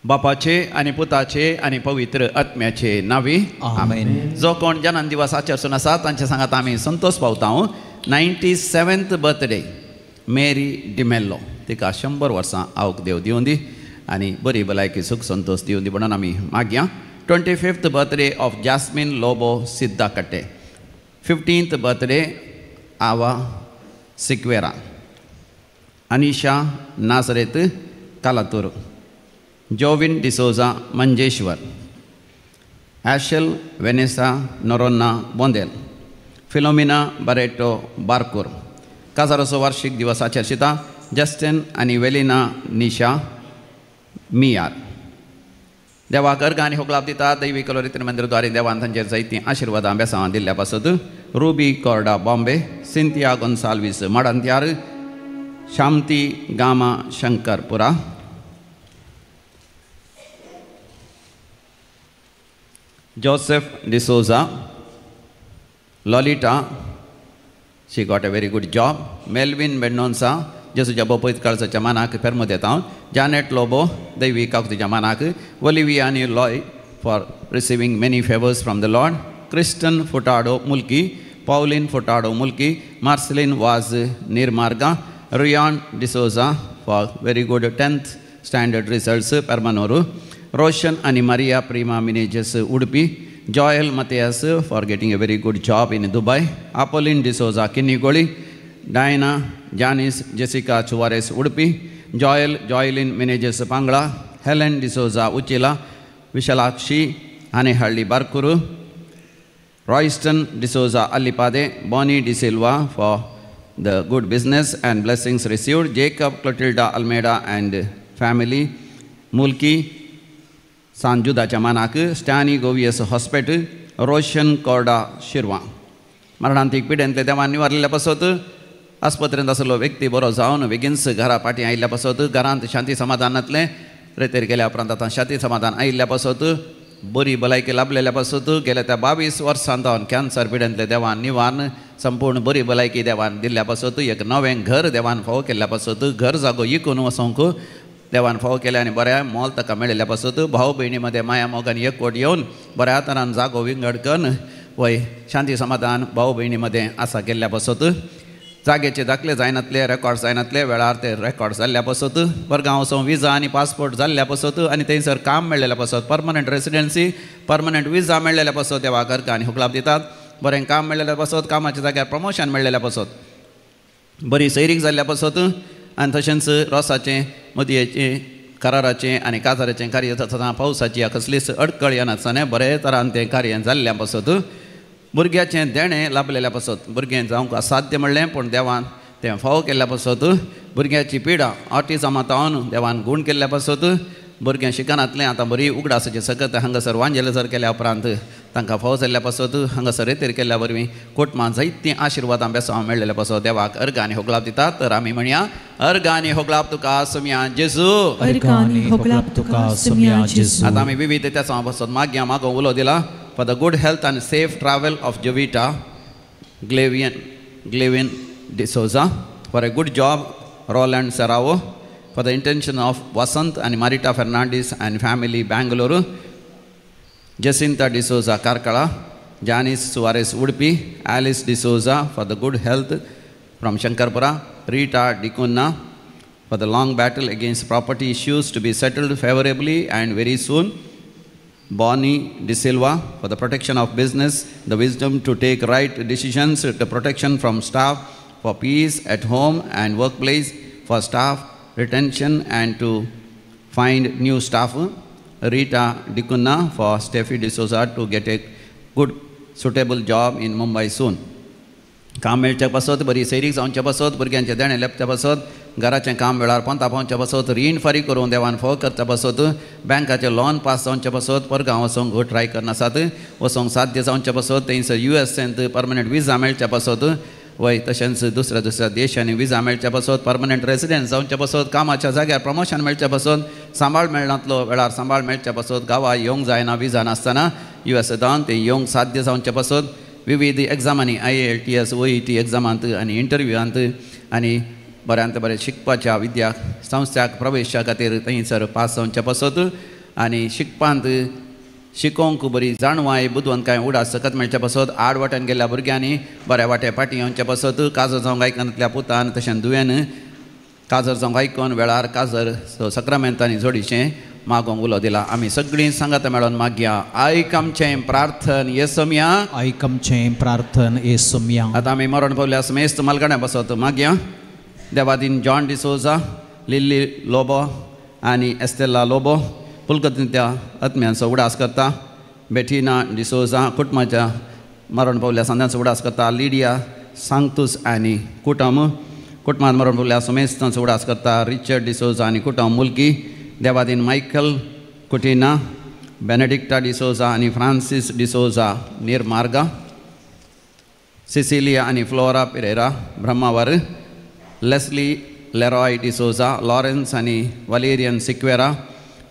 बापाचे आणि पुताचे आणि पवित्र आत्म्याचे नावी आमेन. जो कोण जन्म दिवस आचरसून आसा तांचे सांगात आमी संतोष पावता. 97th बर्थडे मेरी डिमेल्लो, तिका 100 वर्सां आवक देव दिवन दी आनी बरी भलायकी सुख संतोष दिवन दी म्हणून आमी मागया. 25th birthday of Jasmine Lobo Siddhakatte. 15th birthday Ava Sequeira. Anisha Nazareth Kalathur. Jovin D'Souza Manjeshwar. Ashel Vanessa Noronha Bondel. Philomena Barretto Barkur. काजारोचो वार्षिक दिवस आचरशिता जस्टिन आनी वेलिना निशा मियार. देवाक अर्घ आनी होगलाप दिता. दैवी कलोरितीन मंदिरद्वारे देवान तांचेर जायतीं आशिर्वादां बेसांवां दिल्ल्या पासत Ruby Corda Bombay. Cynthia Gonsalves Madanthyar. Shanti Gama Shankarpura. Joseph D'Souza. Lolita, she got a very good job. Melvin Mendonça, जेसूच्या बोपयत काळजाच्या मानाक पेरमो देता. जानेट लोबो, दैवी काकुतीच्या मानाक. ओलिविया आनी Loy for receiving many favours from the lord. Kristen Furtado Mulki. Pauline Furtado Mulki. Marceline Vaz Nirmarga. Ryan D'Souza for very good 10th standard results Permannur. Roshan आणि Maria Prima Menezes Udupi. Joel Mathias for getting a very good job in Dubai. Apolline D'Souza Kinnigoli. Diana Janice Jessica Soares Udupi. Joylin Menezes Pangala. Helen D'Souza Uchila. Vishalakshi Hanehalli Barkur. Royston D'Souza Allipade. Bonnie D'Silva for the good business and blessings received. Jacob Clotilda Almeida and family Mulki सांजुदाच्या मानाक. Stany Goveas hospital. Roshan Corda Shirva. मरणांतीक पिड्यांतले देवान निवारलेल्या पासत आस्पत्रेंत आसलो व्यक्ती बरो जावन बेगीनच घरा पाटी आयिल्ल्या पासत घरांत शांती समाधानांतले रेतेर गेल्या उपरांत आतां शांती समाधान आयिल्ल्या पासत बरी भलायकी लाभलेल्या पासत गेल्या त्या 22 वर्सांत कॅन्सर पिड्यांतले देवान निवारण संपूर्ण बरी भलायकी देवान दिल्ल्या पासत एक नवें घर देवान फावो केल्ल्या पासत घर जागो इकून वचोंक देवान फावो केल्या आनी बऱ्या मोल ताका मेळिल्ल्या पासत भाव भयणी मदें माया मोगान एकवट येवन बऱ्या तरान जागो विंगड करून वय शांती समाधान भाव भयणी मदें आसा केल्ल्या पासत जागेचे दाखले जायनातले रेकॉर्ड जायनातले वेळार ते रेकॉर्ड जाल्ल्या पासत परगांव वचों विजा आनी पासपोर्ट जाल्ल्या पासत आनी थंयसर काम मेळिल्ल्या पासत परमनंट रेसिडेन्सी परमनंट विजा मेळिल्ल्या पासत देवाक अर्घ आनी होगलाप दितात. बरें काम मेळिल्ल्या पासत कामाच्या जाग्यार प्रमोशन मेळिल्ल्या पासत बरी सैरीक जाल्ल्या पासत आनी तशेंच रोसाचें मदयेचें कराराचें आनी काजाराचें कार्य जाता पावसाची कसलीच अडकळ येनासतना बरे तरान तें कार्य जाल्ल्या पासत भुरग्याचें देणें लाभलेल्या पासत भुरगें जावंक असाध्य म्हणलें पूण देवान तें फावो केल्ल्या पासत भुरग्याची पिडा ऑटिझमांत तावन देवान गूण केल्ल्या पासत भुरगें शिकनातलें आतां बरी उगडासाची सकत हांगासर वांजेलसर केल्या उपरांत तांकां फावो जाल्ल्या पासत हांगासर रेतेर केल्ल्या वरवीं कुटुंबां जायतीं आशिर्वादां बेसांव मेळिल्ल्या पासत देवाक अर्घ आनी होगलाप दितात. तर आमी म्हणया अर्घ आनी होगलाप तुका सुम्या जेजू. आतां आमी विविध त्या पासत मागया मागो उलो दिला फॉर द गुड हेल्थ आनी safe travel of Jovita Glevin D'Souza. For a good job Roland Serrao. For the intention of Vasant and Marita Fernandez and family Bangalore. Jacinta D'Souza Karkala. Janice Suarez Udupi. Alice D'Souza for the good health from Shankarpura. Rita Dikunna for the long battle against property issues to be settled favorably and very soon. Bonnie De Silva for the protection of business, the wisdom to take right decisions, the protection from staff, for peace at home and workplace, for staff retention and to find new staff. Rita Dikunna for Steffi D'Souza to get a good suitable job in Mumbai soon. काम मेळच्या पासत बरी सैरीक जावच्या पासत भुरग्यांचें देणें लेपच्या पासत घराचें काम वेळार पंता पावच्या पासत रीण फारीक करून देवान फावो करच्या पासत बँकाचें लोन पास जावच्या पासत परगांव वचोंक ट्राय करनासात वचोंक साध्य जावच्या पासत थंयसर US परमनंट विजा मेळच्या पासत वय तशेंच दुसऱ्या दुसऱ्या देशांनी विजा मेळच्या पासून परमनंट रेसिडेंट जावचे पासून कामाच्या जाग्यार प्रमोशन मेळच्या पासून सांबाळ मेळनातलो वेळार सांबाळ मेळच्या पासून गांवां येवंक जायना विजा नासतना US जावन ते येवंक साध्य जावचे पासून विविध एग्जामांनी IELTS OET एग्जामांत आनी इंटरव्यूआंत आनी बऱ्यांत बरें शिकपाच्या विद्या संस्थाक प्रवेशा खातीर थंयसर पास जावचे पासून आनी शिकपांत शिकोवंक बरी जाणवाय बुदवंतकाय उडास सकत मेळच्या पासून आड वाट्यान गेल्ल्या भुरग्यांनी बऱ्या वाटे फाटीं येवचे पासून काजर जावंक आयकनातल्या पुतान तशें दुयेन काजर जावंक आयकून वेळार काजर सक्रामेंतांनी जोडीचें मागोवंक उलो दिला. आमी सगळीं सांगात मेळोन मागया आयक आमचें प्रार्थन येसुम्या आयक आमचें प्रार्थन येसुम्या. आतां आमी मरण पावल्या मेस्त मालगड्या बसत मागया. देवादीन जॉन डिसोजा लिल्ली लोबो आनी एस्तेला लोबो पुलकत्या आत्म्यांचो उडास करता. बेटिना डिसोजा कुटुंबाच्या मरण पावल्या सांद्यांचो उडास करता. लिडिया सांगतूस आनी कुटुंबांत मरण पावल्या मेस्तांचो उडास करता. रिचर्ड डिसोजा आनी कुटुंब मुलकी. देवादीन मायकल कुटिना बेनेडिक्टा डिसोजा आनी फ्रांसीस डिसोजा निर्मार्गा. सिसिलिया आनी Flora Pereira Brahmavar. Leslie Leroy D'Souza Lawrence आनी वलेरियन सिक्वेरा.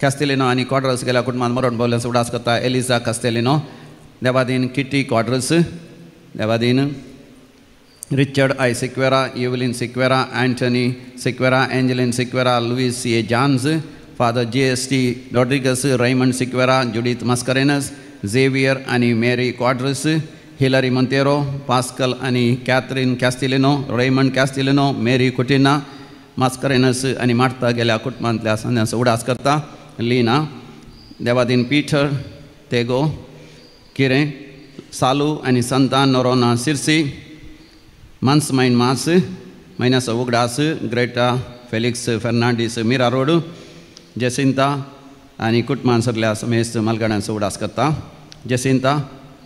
कॅस्टेलिनो आनी क्वाड्रस गेल्या कुटुंबांत मरण पावल्याचो उडास करता. एलिझा कॅस्टेलिनो. देवादीन किटी क्वाड्रस. देवादीन Richard I Sequeira Evelyn Sequeira Antony Sequeira Angeline Sequeira Louis A Johns. Father JST Rodrigues Raymond Sequeira Judith Mascarenhas Xavier आनी Mary Quadros. Hilary Monteiro Pascal आनी कॅथरीन कॅस्टिलिनो रेमंड कॅस्टिलिनो मेरी कुटिना मस्करेनस आनी मार्ता गेल्या कुटुंबांतल्या सांद्यांचो उडास करता. लीना. देवादीन पीटर तेगो किरें सालू आनी संतान नोरोना सिर्सी. मान्समाइन मास मैनास उगडास. ग्रेटा फेलिक्स फेर्नांडीस मिरा रोड. जेसिंता आनी कुटुंबांसरल्या समेस्त मालगाड्यांचो उडास करता. जेसिंता.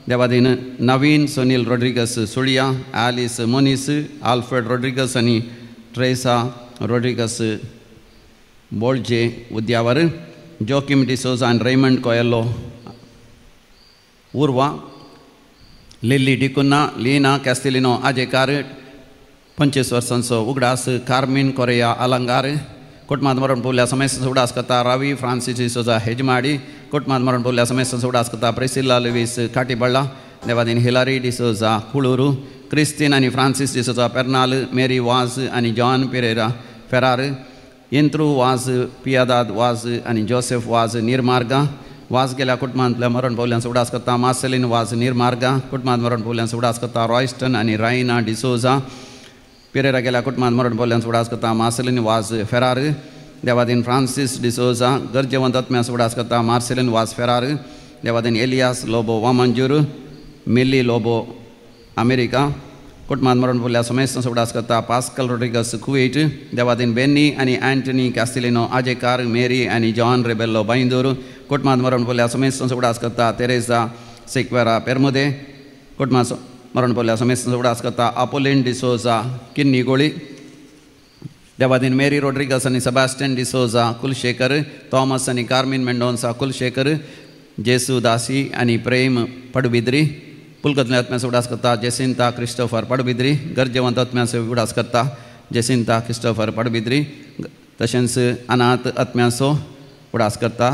देवादीन नवीन सोनील रॉड्रिगस सुळिया. ॲलिस मोनिस आल्फ्रेड रॉड्रिगस आनी ट्रेसा रॉड्रिगस बोल्जे उद्यावर. जोकिम डिसोजा आनी रेमंड कोयेलो उर्वा. लिल्ली डिकुन्ना लीना कॅस्टिलिनो आजेकार 25 वर्सांचो उगडास. कार्मिन कोरेया आलंगार. कुटुंबांत मरण पावल्या समेस्तांचो उडास करता. रावी फ्रांसीस डिसोजा हेजमाडी. कुटुंबांत मरण पावल्या समेस्तांचो उडास करता. प्रिसिल्ला लुईस काटीबळ्ळा. देवादीन हिलारी डिसोजा कुळूरू. क्रिस्तीन आनी फ्रांसीस डिसोजा पेर्नाल. मेरी वाज आनी जॉन पेरेरा फेरार. इंत्रू वाज पियादाद वाज आनी जोसेफ वाज निर्मार्गा. वाज गेल्या कुटुंबांतल्या मरण पावल्यांचो उडास करता. मार्सेलीन वाज निर्मार्गा. कुटुंबांत मरण पावल्यांचो उडास करता. रॉयस्टन आनी रायना डिसोजा. पेरेरा गेल्या कुटुंबांत मरण पावल्यांचो उडास करता. मार्सेलीन वाज फेरार. देवादीन फ्रांसीस डिसोजा गरजेवंत आत्म्यांचो उडास करता. मार्सेलीन वाज फेरार. देवादीन एलियास लोबो वामंजूर. मिल्ली लोबो अमेरिका. कुटुंबांत मरण पावल्या समेस्तांचो उडास करता. पास्कल रॉड्रिगस कुवेट. देवादीन बेन्नी आनी एंटनी कॅस्टिलिनो आजेकार. मेरी आनी जॉन रेबेल्लो बांदूर. कुटुंबांत मरण पावल्या समेस्तांचो उडास करता. तेरेसा सिक्वेरा पेर्मुदे. कुटुंबांत मरण पावल्या समेस्तांचो उडास करता. अपोलिन डिसोजा किन्नीगोळी. देवादीन मेरी रॉड्रिगस आनी सेबास्टियन डिसोजा कुलशेखर. थॉमस आनी कार्मिन मेंडोन्सा कुलशेखर. जेसू दासी आनी प्रेम पडबिद्री. पुलकत्ल्या आत्म्याचो उडास करता. जेसिंता क्रिस्टोफर पडबिद्री. गरजेवंत आत्म्याचो उडास करता. जेसिंता क्रिस्टोफर पडबिद्री. तशेंच अनाथ आत्म्याचो उडास करता.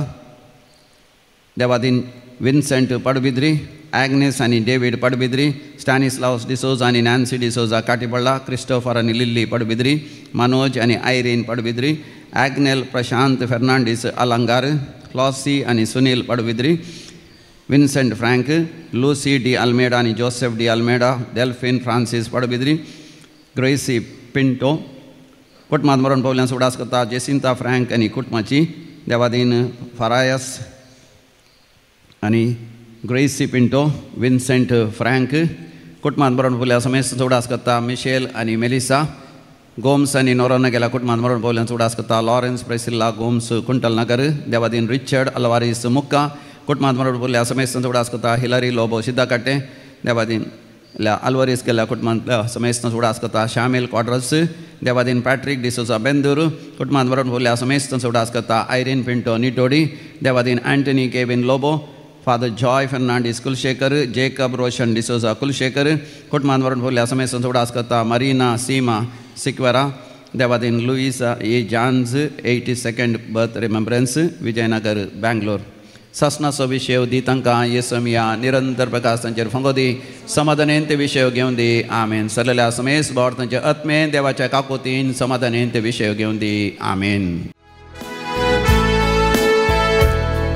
देवादीन विन्सेंट पडबिद्री. ॲग्नेस आनी डेविड पडबिद्री. स्टॅनिस्लावस डिसोजा आनी नॅन्सी डिसोजा काटीबळ्ळा. क्रिस्टोफर आनी लिल्ली पडबिद्री. मनोज आनी आयरीन पडबिद्री. ॲग्नेल प्रशांत फेर्नांडीस अलंगार. फ्लॉसी आनी Sunil Padubidri. Vincent Frank. Lucy D Almeida आनी Joseph D Almeida. Delphine Francis Padubidri. Gracy Pinto. कुटुंबांत मरण पावल्यांचो उडास करता. जेसिंता फ्रँक आनी कुटुंबाची. देवादीन फरायस आनी ग्रेसी पिंटो. Vincent frank. कुटुंबांत मरण पावल्या समेस्तांचो उडास करता. मिशेल आनी मेलिसा. गोम्स आनी नोरोना गेल्या कुटुंबांत मरण पावल्यांचो उडास करता. Lawrence Priscilla Gomes Kuntal Nagar. देवादीन रिचर्ड अल्वारीस मुक्का. कुटुंबांत मरण पावल्या समेस्तांचो उडास करता. हिलरी लोबो सिद्धाकाटे. देवादीन अल्वारीस गेल्या कुटुंबांतल्या समेस्तांचो उडास करता. शामिल क्वाड्रस. देवादीन पॅट्रिक डिसोजा बेंदूर. कुटुंबांत मरण पावल्या समेस्तांचो उडास करता. आयरीन पिंटो निटोडी. देवादीन Antony Kevin Lobo. Father Joy Fernandez Kulshekar, Jacob Roshan D'Souza Kulshekar, Kutmanvaran Pulya Samesan Sodaskata, Marina Sima Sikvara, Devadin Louisa E. Jan's 82nd birth remembrance, Vijayanagar, Bangalore. Sasna Sobishev Ditanka Yesamiya Nirantar Prakasancher Fangodi Samadanente Vishev Gyundi Amen. Salala Sames Bortancha Atmen Devacha Kakotin Samadanente Vishev Gyundi Amen.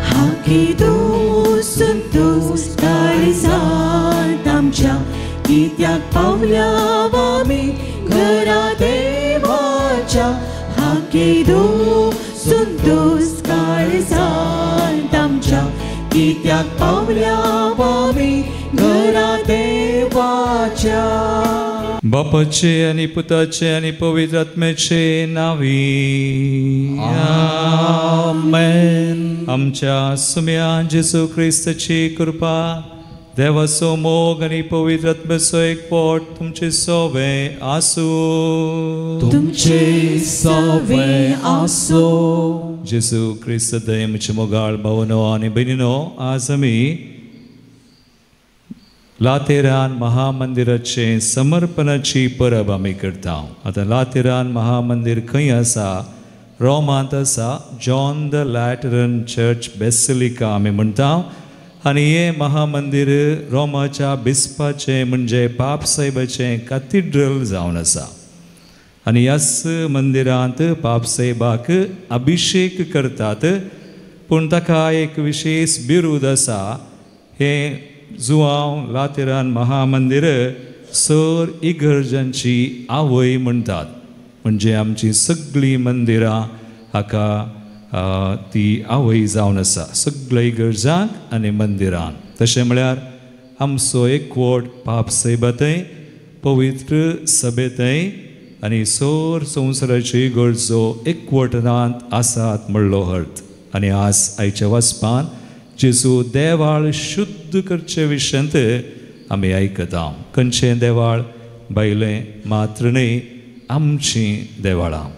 Hakidu Suntus Karizal Tamcha Kityak Pavla Vami Gara Devacha Hakidu Suntus Karizal Tamcha Kityak Pavla Vami Gara Devacha बापाचे आणि पुताचे आणि पवित्र आत्म्याचे नावी आमेन. आमच्या सुम्या जेसू ख्रिस्ताची कृपा देवाचो मोग आणि पवित्र आत्म्याचो एकवट तुमचे सोबे आसू तुमचे सवे आसो. जेसू ख्रिस्त दयेचे मोगाळ भावनो आणि बहिणीनो आज आम्ही लातेरान महामंदिराचे समर्पणाची परब आमी करता. आता लातेरान महामंदिर खंय आसा? रोमांत आसा. जॉन द लॅटरन चर्च बेसिलिका आमी म्हणटा. आनी हे महामंदिर रोमाच्या बिस्पाचे म्हणजे पाप साहेबाचे कॅथिड्रल जावन आसा. आनी ह्याच मंदिरांत पाप साहेबाक अभिषेक करतात. पूण ताका एक विशेष बिरूद आसा. हे जुआंव लातेरान महामंदिर सर इगर्जांची आवय म्हणटात. म्हणजे आमची सगळीं मंदिरां हाका ती आवय जावन आसा सगळ्या इगर्जांक आनी मंदिरांक. तशें म्हळ्यार आमचो एकवट पाप साहेबातय पवित्र सभेतय आनी सर संवसाराची इगर्जो एकवटनांत आसात म्हणलो अर्थ. आनी आज आयच्या वचपान जेसू देवाळ शुद्ध करचे विशयंत आमी आयकता. खंयचें देवाळ? बायलें मात्र न्ही, आमचीं देवाळां.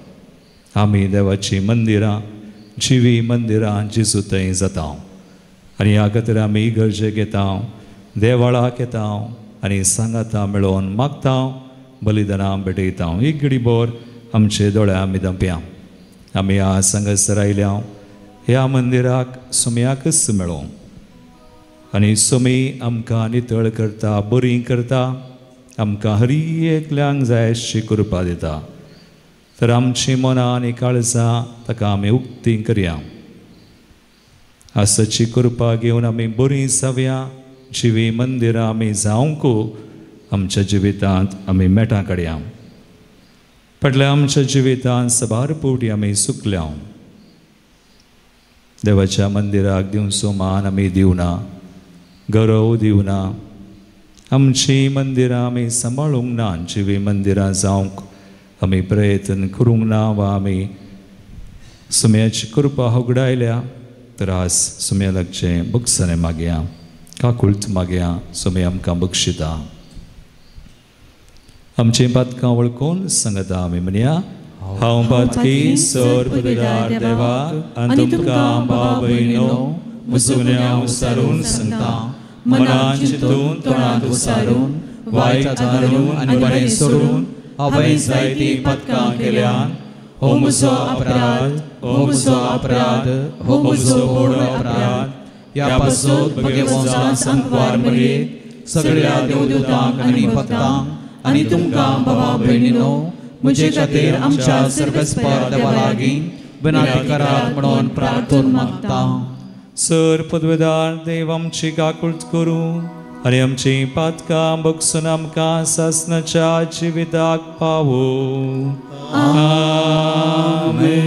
आमी देवाची मंदिरां, जिवी मंदिरां जेसू थंय जाता. आनी ह्या खातीर आमी इगर्जेक येता, देवाळाक येता आनी सांगाता मेळोन मागता, बलिदानां भेटयता. एक घडीभर आमचे दोळे आमी धांपया. आमी आज सांगासर आयल्या ह्या मंदिराक सुम्याकच मेळो. आनी सुमी आमकां नितळ करता, बरी करता, आमकां हर एकल्यांक जाय अशी कृपा दिता. तर आमची मनां आनी काळजां ताका आमी उक्ती करया. आसाची कृपा घेवन आमी बरी जावया. जिवी मंदिरां आमी जावंक आमच्या जिवितांत आमी मेटां काडया. फाटल्या आमच्या जिवितांत सबार पोटी आमी सुकल्या. देवाच्या मंदिराक दिवचो मान आमी दिवना, गौरव दिवना. आमची मंदिरां आमी सांबाळूंक ना, जिवी मंदिरां जावंक आमी प्रयत्न करूंक ना वा आमी सुम्याची कृपा होगडायल्या. तर आज सुम्या लागचें बक्षाने मागया, काकुळत मागया. सुमे आमकां बक्षिता. आमची पातकां वळखून सांगता आमी म्हणया. हांव पातकी सर पदवीदार देवाक आनी तुमकां भाव भयणो मुसुल्यांक उसारून सांगता. मनान चिंतून तोंडांत उसारून वायट धरून आनी बरें सोडून हांवें जायतीं पातकां केल्यान हो म्हजो अपराध, हो म्हजो अपराध, हो म्हजो व्हड अपराध. ह्या पासत भगे वंशांत सांकवार मरयेक सगळ्या देवदूतांक आनी भक्तांक आनी तुमकां भावा भयणीनो म्हजे खातीर आमच्या सर्गस्पर देवा लागीं विनंती करात म्हणून प्रार्थना मागता. सर पदवीदार देव आमची काकुळट करूं आनी आमची पातकां बगसून आमकां सासणाच्या जिविताक पावो. आमेन.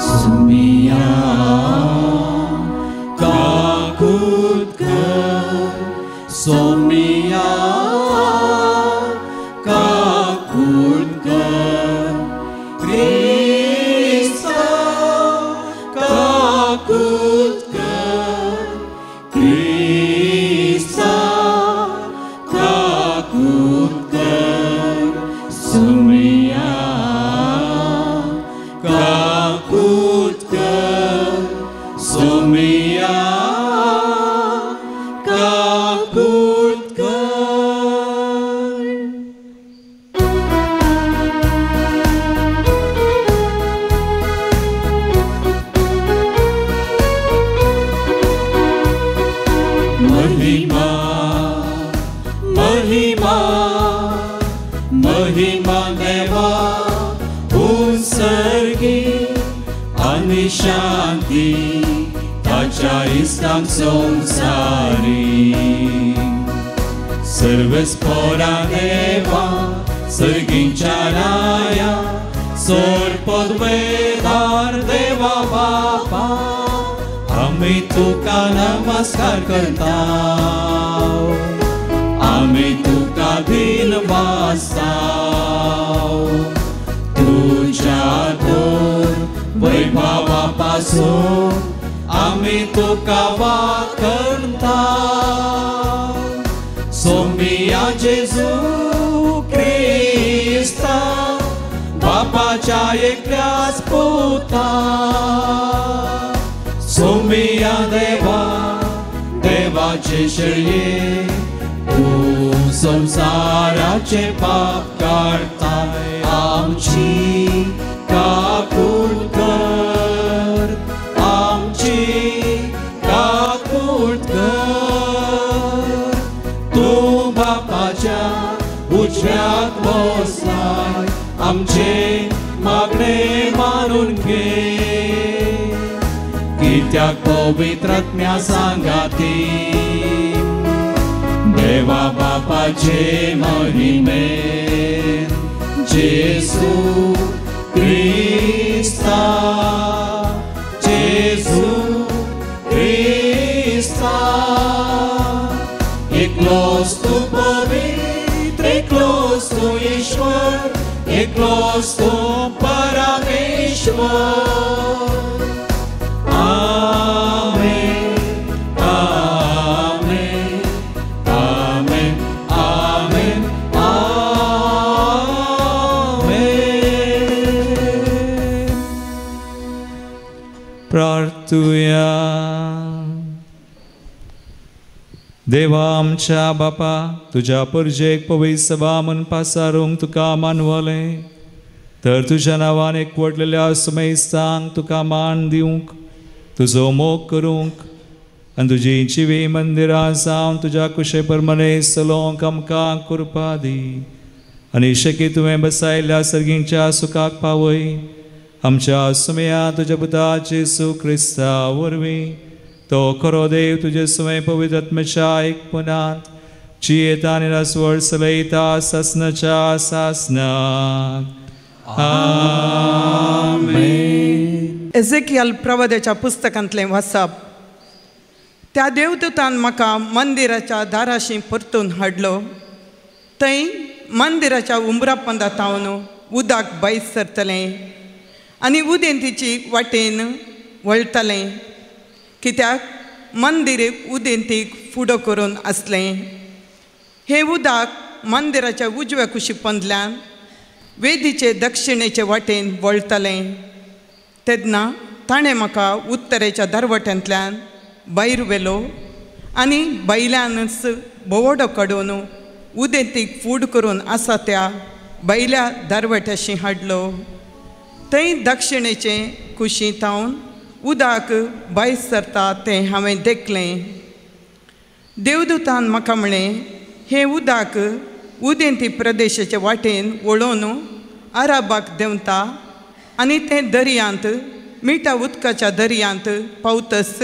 सुमिया काकुळट कर, सोमिया काकुळट कर, क्रिस्ता काकुळट कर, क्रिस्ता काकुळट कर, सुमिया महिमा देवा उत्सर्गी आणि शांती ताच्या इस्तांक संसारी सर्वस्पोरा देवा सर्गींच्या राया सोरपद वेदार देवा बापा आम्ही तुका नमस्कार करता आम्ही तुका दिन वाजताव तुझ्या दोर वैभवापासून आम्ही तुका वाखणता सोमिया जेजू ख्रिस्ता बापाच्या एकल्याच पुता सोमिया देवा देवाचे शर्ये तू संसाराचे पाप काढताय आमची काकूट कर आमची काकूट कर तू बापाच्या उजव्यात बसलाय आमचे मागणे मानून घे कित्याक पवित्रात्म्या सांगाती देवा बापाचे महिमेन जेसू ख्रिस्ता जेसू ख्रिस्ता एकलोच तू पवित्र एकलोच तू ईश्वर एकलोच तू परमेश्वर प्रार्थूया देवा आमच्या बापा तुझ्या परजेक पवित्र सभा मन पासारूंक तुका मानवले तर तुझ्या नांवान एकवटलेल्या सुमेस्तांक तुका मान दिवंक तुजो मोग करूंक आनी तुजी जिवी मंदिरां जावन तुज्या कुशे परमने चलोवंक आमकां कृपा दी आनी शक्य तुवें बसायल्या सर्गींच्या सुखाक पावय आमच्या सुमया तुझ्या पुता जेसू ख्रिस्ता वरवीं तो खरो देव तुजे सुमे पवित्र आत्म्याच्या एकपणांत जियेता आनी रसवड चलयता सासनाच्या सासनाक आमेन. एझेकियल प्रवाद्याच्या पुस्तकांतलें वाचप. त्या देवदूतान म्हाका मंदिराच्या दाराशी परतून हाडलो. थंय मंदिराच्या उंबरापंदातावन उदक भायर सरतलें आनी उदेंतीची वाटेन वळतलें कित्याक मंदिर उदेंतीक फुडो करून आसलें. हें उदक मंदिराच्या उजव्या कुशीपंदल्यान वेदीचे दक्षिणेचे वाटेन वळतलें. तेन्ना ताणें म्हाका उत्तरेच्या दरवट्यांतल्यान भायर व्हेलो आनी भायल्यानच बोवडो काडून उदेंतीक फूड करून आसा त्या भायल्या दरवट्याशी हाडलो. थंय दक्षिणेचे कुशींतावन उदक भायर सरता तें हांवें देखलें. देवदूतान म्हाका म्हळें हें उदक उदेंती प्रदेशाचे वाटेन वळोवन अराबाक देंवता आनी तें दर्यांत मिठा उदकाच्या दर्यांत पावतस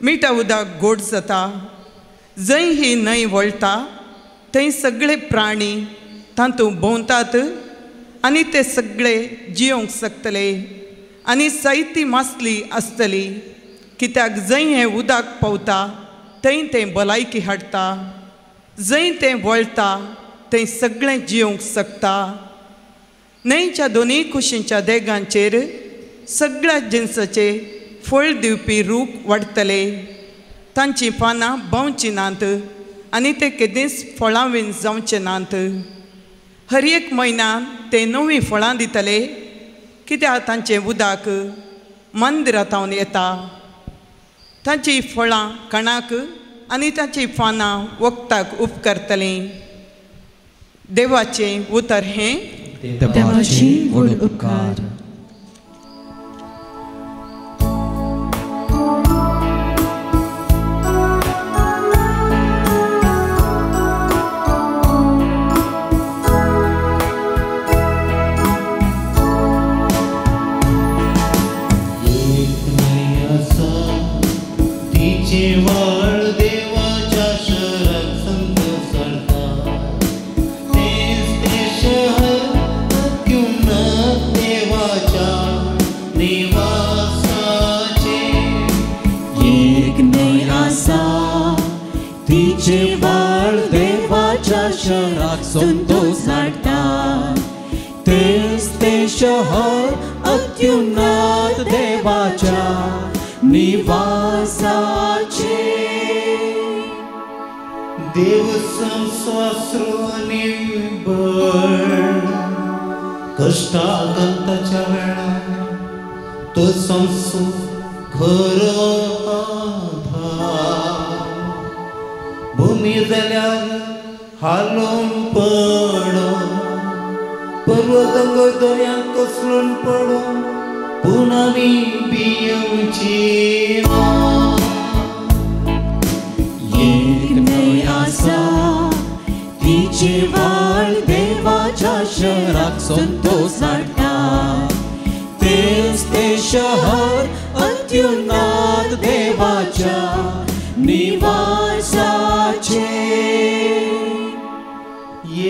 मिठा उदक गोड जाता. जंय ही न्हंय वळटा थंय सगळे प्राणी तातूंत भोंवतात आनी ते सगळे जियोंक शकतले आनी जायती मासली आसतली कित्याक जंय हें उदक पावता थंय तें भलायकी हाडटा. जंय तें वळटा थंय सगळें जियोंक शकता. न्हंयच्या दोनूय कुशींच्या देगांचेर सगळ्या जिन्साचे फळ दिवपी रूख वाडटले. तांचीं पानां बावचीं नात आनी ते केदींच फळावीन जावचे नात. हर एक म्हयन्यान ते नवीं फळां दितले कित्याक तांचें उदक मंदिरांतावन येता. तांचीं फळां कणाक आनी तांचीं पानां वखदाक उपकारतलीं. देवाचें उतर हें देवाची व्हड उपकार. ते शहर अत्युन्नत देवाच्या निवासाचे. देव संस्वासरूनी बळ कष्टागंताच्या वेळा तो संसो खरो आधार. भूमी जाल्यार हालून पडो पर्वत दर्यांत कोसळून पडो पूण आमी भियेवची ना. एक न्हंय आसा तिचे व्हाळ देवाच्या शहराक संतोष हाडटा. तेच ते शहर अत्युन्नत देवाच्या निवासाचे.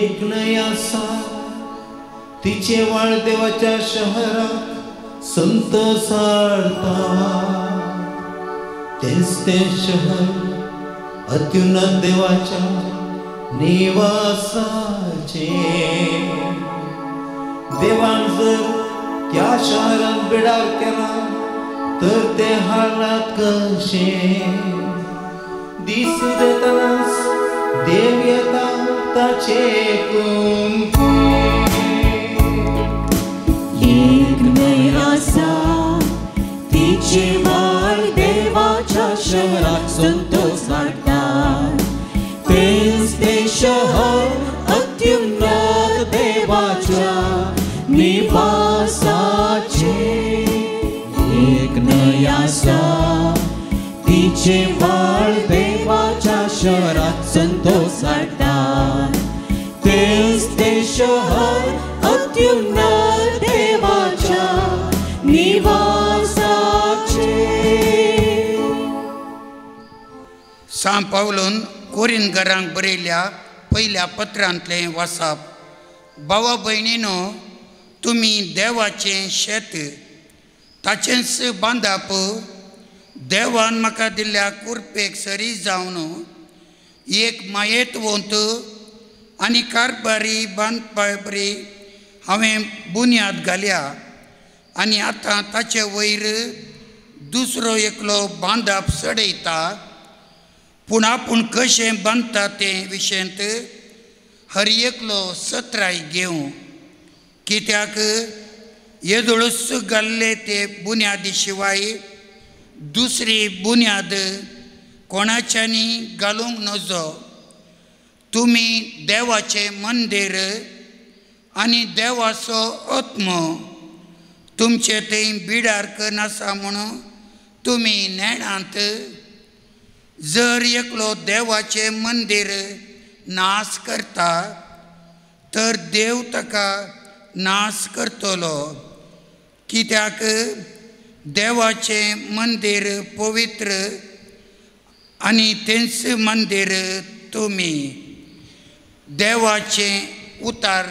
एक न्हंय आसा तिचे व्हाळ देवाच्या शहरात संतोष हाडटा. तेच ते शहर अत्युन्नत देवाच्या निवासाचे. देवान जर त्या शहरात बिडार केला तर ते हालात कशे. दिसू देतानाच देव येता ताचे कुंपे. एक न्हंय आसा तिचे व्हाळ देवाच्या शहरात संतोष हाडटा. तेच ते शहर अत्युन्नत देवाच्या निवासाचे. एक न्हंय आसा तिचे व्हाळ देवाच्या शहरात संतोष हाडटा. तेच ते शहर अत्युन्नत देवाच्या निवासाचे. सांत पावलोन कोरिंथकारांक बरयल्या पयल्या पत्रांतलें वाचप. भावा भयणीनो, तुमी देवाचें शेत ताचेंच बांदप देवान म्हाका दिल्ल्या कुरपेक सरी जावन एक मायेतवंत आनी कारबारी बांदपाबरी हांवें बुन्याद घाल्या आनी आतां ताचे वयर दुसरो एकलो बांदप सडयता. पूण आपूण कशें बांदता ते विशेंत हर एकलो सत्राय घेवं. कित्याक येदोळूच घाल्ले ते बुन्यादी शिवाय दुसरी बुन्याद कोणाच्यांनी घालूंक नजो. तुमी देवाचें मंदीर आनी देवाचो आत्म तुमचे थंय बिडारक नासा म्हणून तुमी नेणांत. जर एकलो देवाचें मंदीर नाश करता तर देव ताका नाश करतलो. कित्याक देवाचें मंदीर पवित्र आनी तेंच मंदीर तुमी. देवाचें उतार.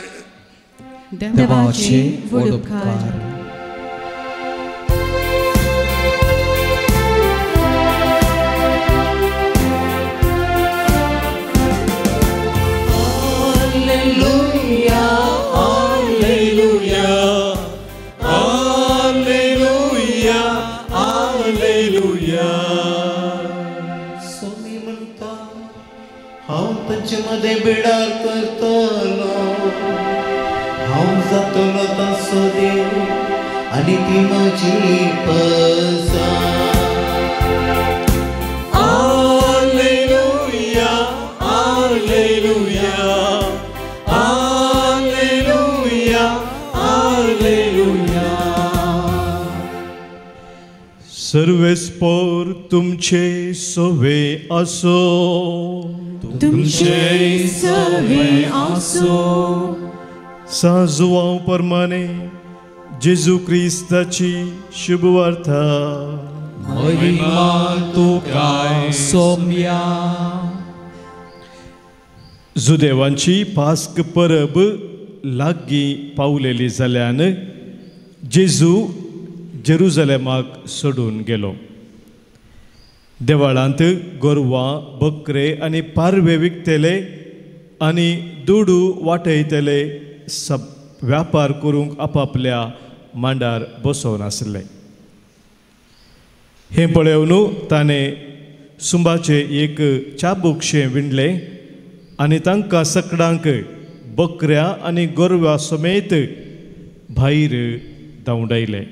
देवाचे व्हड उपकार. मध्ये बिडार करतलो. हांव जातलो तासो देव आनी ती म्हजी पसार. Alleluia, Alleluia, Alleluia, Alleluia. सर्वेस्पर तुमचे सोवे असो. तुमचे सवे आसो. साजुवांव परमाने जेजू क्रिस्ताची शुभवार्ता. महिमा तुकाय सोम्या. जुदेवांची पास्क परब लागीं पावलेली जाल्यान जेजू जेरुजलेमाक सोडून गेलो. देवाळांत गोरवां, बकरे आनी पारवे विकतेले आनी दुडू वाटयतले व्यापार करूंक आपापल्या मांडार बसोवन आसले. हें पळयवन ताणें सुंबाचें एक चाबूकशें विणलें आनी तांकां सकडांक बकऱ्या आनी गोरवां समेत भायर धांवडायले.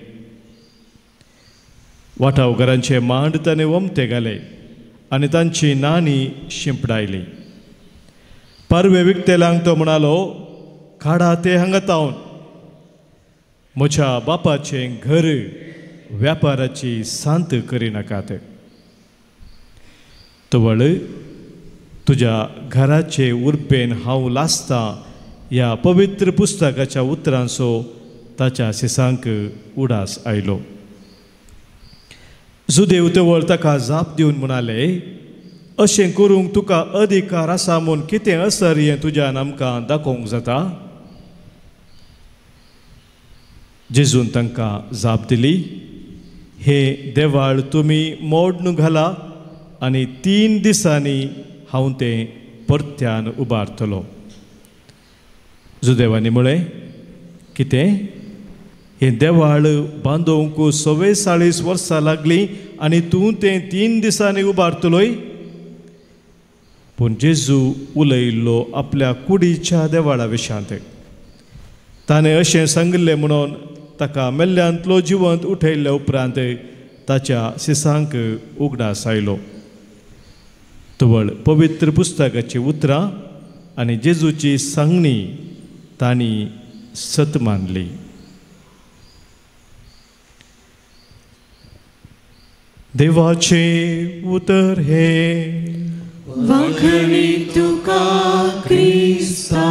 वाठावकारांचे मांड ताणें वमते घाले आनी तांची नाणी शिंपडायली. पारवे विकतेल्यांक तो म्हणालो, काडा ते हांगा तावन, म्हज्या बापाचें घर व्यापाराची सांत करिनाकात. तवळ तुज्या घराचे उरपेन हांव लासतां ह्या पवित्र पुस्तकाच्या उतरांचो ताच्या सिसांक उडास आयलो. जुदेव तवळ ताका जाप दिवन म्हणाले, अशें करूंक तुका अधिकार आसा म्हूण कितें असर हें तुज्यान आमकां दाखोवंक जाता? जेजून तांकां जाप दिली, हे देवाळ तुमी मोडून घाला आनी 3 दिसांनी हांव तें परत्यान उबारतलो. जुदेवांनी म्हळें, कितें? हें देवाळ बांदूंक 44 वर्सां लागलीं आनी तूं तें 3 दिसांनी उबारतलोय? पूण जेजू उलयल्लो आपल्या कुडीच्या देवाळा विशांत. ताणें अशें सांगिल्लें म्हणून ताका मेल्ल्यांतलो जिवंत उठयल्ल्या उपरांत ताच्या सिसांक उगडास आयलो. तवळ पवित्र पुस्तकाची उतरां आनी जेजूची सांगणी तांणी सत मानली. देवाचे उतर हे वखणी तुका क्रिस्ता.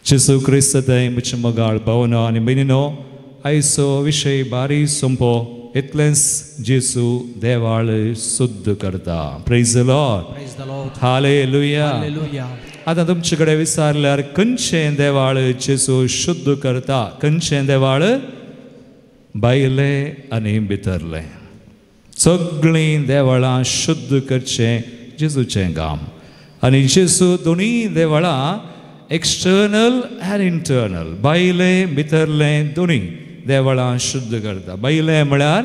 जेसू क्रिस्त थंय म्हजे मोगाळ भावना आनी भयणीनो, आयचो विशय बारी सोंपो. इतलेंच जेसू देवाळ शुद्ध करता. Praise the lord. हालेलुया. आतां तुमचे कडेन विचारल्यार खंयचें देवाळ जेसू शुद्ध करता? खंयचें देवाळ? भायलें आनी भितरलें. सगळीं देवळां शुद्ध करचें जेजूचें काम. आनी जेजू दोनी देवळां एक्सटर्नल एंड इंटर्नल, भायलें भितरलें दोनी देवळां शुद्ध करता. भायलें म्हळ्यार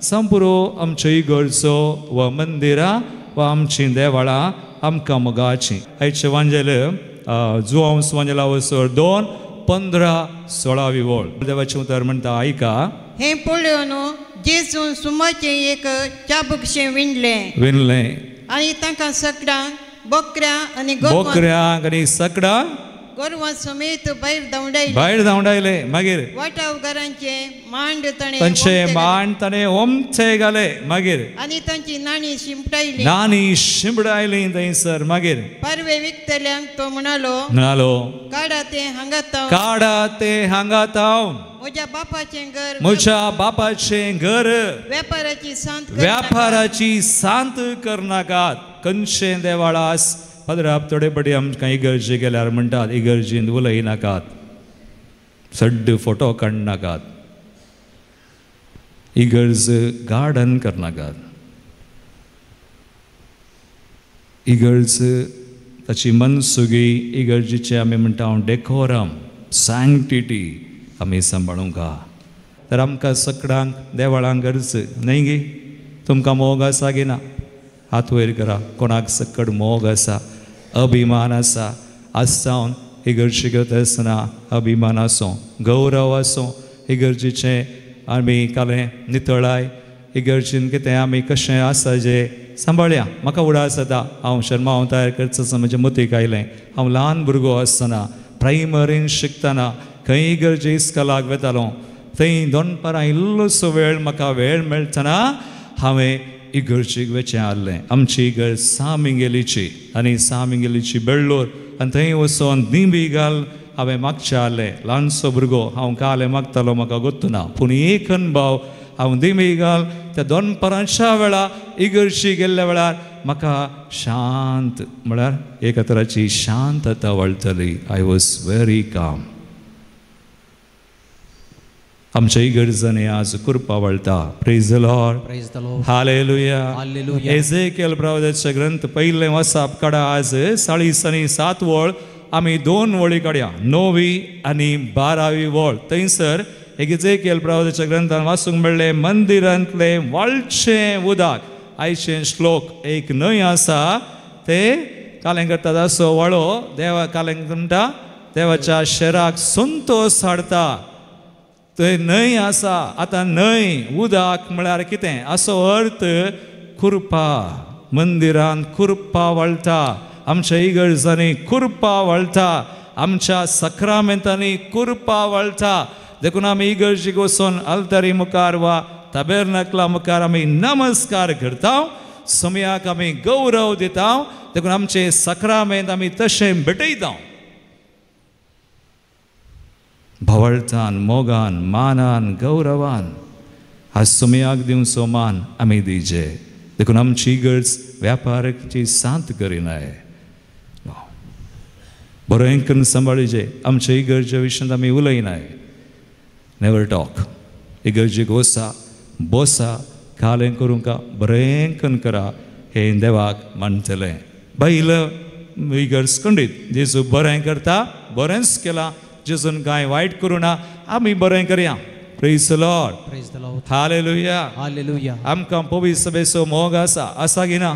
संपुरो आमच्या इगर्जो वा मंदिरां वा आमचीं देवळां आमकां मोगाचीं. आयचे वांजेल जुवांस वांजेला वसर 2:15-16 ओळ. देवाचें उतर म्हणटा, आयका. हें पळोवन जेजून सुमाचें एक चाबूकशें विणलें आनी तांकां सगळ्यांक बकऱ्यांक आनी गोरवां समेत भायर धांवडायले. मागीर वाटावकारांचे मांड ताणें ओमथे घाले. मागीर आनी तांची नाणी शिंपडायली थंयसर. मागीर पारवे विकतेल्यांक तो म्हणालो, काडा ते हांगा तावन म्हज्या बापाचें घर व्यापाराची सांत करनाकात. खंयचें देवाळ आस पदराप थोडे पटी आमकां इगर्जे गेल्यार म्हणटात, इगर्जींत उलयनाकात, सड्ड फोटो काडनाकात, इगर्ज गार्डन करनाकात. इगर्ज ताची मनसुगी, इगर्जीचे आमी म्हणटा डेकोरम, सॅंक्टिटी आमी सांबाळूंक हा. तर आमकां सगळ्यांक देवळांक गरज न्हय गे? तुमकां मोग आसा गे ना? हात वयर करा. कोणाक सकड मोग आसा, अभिमान आसा? आसतावन इगर्जी करता आसतना अभिमान आसूं, गौरव आसूं, इगर्जीचें आमी कालें नितळाय, इगर्जीन कितें आमी कशें आसा जें सांबाळया. म्हाका उडास जाता, हांव शर्मा तयार करता आसतना म्हजें मतीक आयलें. हांव ल्हान भुरगो आसतना प्रायमरीन शिकतना खंय इगर्जे इस्कॉलाक वेतालो. थंय दोनपारां इल्लोसो वेळ म्हाका वेळ मेळटना हांवें इगर्जेक वेचें आसलें. आमची इगर्ज सामिंगेलीची आनी सामिंगेलीची बेळ्ळूर. आनी थंय वचोन दिंबी घाल हांवें मागचें आसलें. ल्हानसो भुरगो हांव कालें मागतालो म्हाका गोत्तू ना. पूण एक अणभव, हांव दिंबी घाल त्या दोनपारांच्या वेळा इगर्जी गेल्ल्या वेळार म्हाका शांत म्हळ्यार एका तराची शांतता वळटली. आय वॉज व्हेरी काम. आमच्या इगर्जांनी आज कृपा वळटा. Praise the lord. Hallelujah. Ezekiel प्रवादाचे ग्रंथ पयलें वाचप काडा. आज 7 ओळ आमी 2 वळी काडया 9वी आनी 12वी वळ थंयसर एजेकियल प्रवादाच्या ग्रंथान वाचूंक मेळ्ळें मंदिरांतले व्हडचें उदक आयचे श्लोक एक न्हंय आसा ते कालें करतात असो व्हळो देवा कालें म्हणटा देवाच्या शहराक संतोश हाडटा थंय न्हंय आसा आतां न्हंय उदक म्हळ्यार कितें असो अर्थ कुरपा मंदिरांत कुरपा वळटा आमच्या इगर्जांनी कुरपा वळटा आमच्या सक्रामेंतांनी कुरपा वळटा देखून आमी इगर्जीक वचून अल्तारी मुखार वा ताबेर्नाकला मुखार आमी नमस्कार करता समयाक आमी गौरव दिता देखून आमचे सक्रामेंत आमी तशें भेटयता भवळतान मोगान मानान गौरवान आज समयाक दिवचो मान आमी दिजे देखून आमची इगर्ज व्यापाराची सांत करिनाय बरें करून सांबाळिजे आमच्या इगर्जे विशयान आमी उलयनाय नेवर टॉक इगर्जेक वसा बसा कालें करूंक बरें करून करा हे देवाक म्हणटलें बायल इगर्ज खंडीत जेजू बरें करता बरेंच केलां जेजून कांय वायट करूं ना आमी बरें करया praise the lord hallelujah hallelujah आमकां पवित्र सभेचो मोग आसा की ना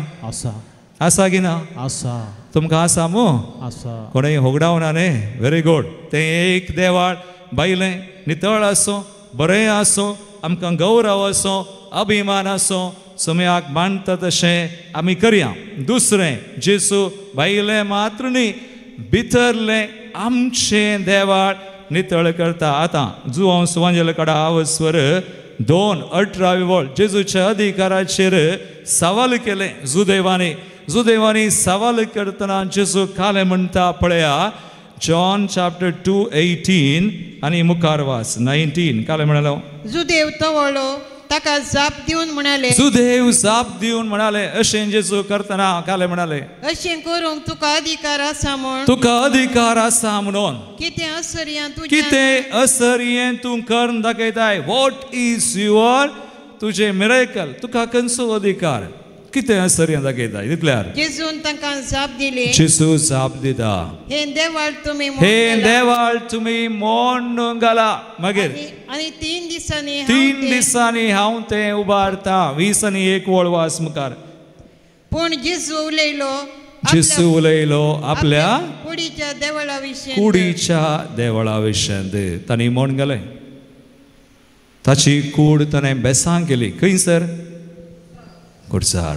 आसा की ना आसा तुमकां आसा मो आसा कोणें होगडावना न्ही व्हेरी गुड तें एक देवाळ बायलें नितळ आसूं बरें आसूं आमकां गौरव आसूं अभिमान आसूं समयाक मांडटा तशें आमी करया दुसरें जेजू बायलें मात्र न्ही भितरलें आमचें देवाळ नितळ करता आतां जुवांव सुवांजेला कडा आवस्वर 2:18 वळ जेजूच्या अधिकाराचेर सवाल केलें जुदेवानी सवाल करतना जेजू कालें म्हणटा पळया जॉन चॅप्टर 2:18 आनी मुखार वाच 19 कालें म्हणालो जुदेव तवळो ताका जाप दिवन म्हणाले जुदेव जाप दिवन म्हणाले अशें जेजू करतना कालें म्हणाले अशें करूंक तुका अधिकार आसा म्हूण तुका अधिकार आसा म्हणून कितें असर्यां कितें असर्यें तूं करून दाखयताय वॉट इज युअर तुजें मिरेकल तुका खंयचो अधिकार कितें असर्यें दाखयताय तितल्यार जेजून तांकां जाप दिली जेजू जाप दिता हे देवाळ तुमी मोडून घाला मागीर आनी 3 दिसांनी हांव तें उबारता 20 आनी 1 वळ वाच मुखार पूण जेजू उलयलो आपल्या कुडीच्या देवळा विशयांत तांणी मोडून घालें ताची कूड ताणें बेसांग केली खंयसर कुडसार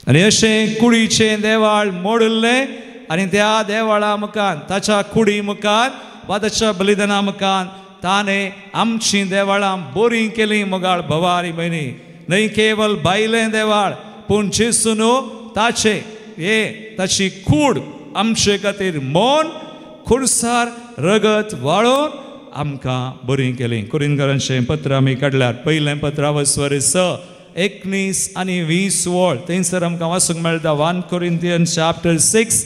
आनी अशें कुडीचें देवाळ मोडलें आनी त्या देवाळा मुखार ताच्या कुडी मुखार वा ताच्या बलिदाना मुखार ताणें आमचीं देवाळां बरीं केलीं मोगाळ भवानी भयणी न्हय केवल बायलें देवाळ पूण जेजू न्हू ताची कूड आमचे खातीर मोन खुर्सार रगत वाळोवन आमकां बरीं केलीं कुरिंथकारांचें पत्र आमी काडल्यार पयलें पत्र आवस्वर 19 आनी 20 वळ थंयसर आमकां वाचूंक मेळटा 1 Corinthians chapter 6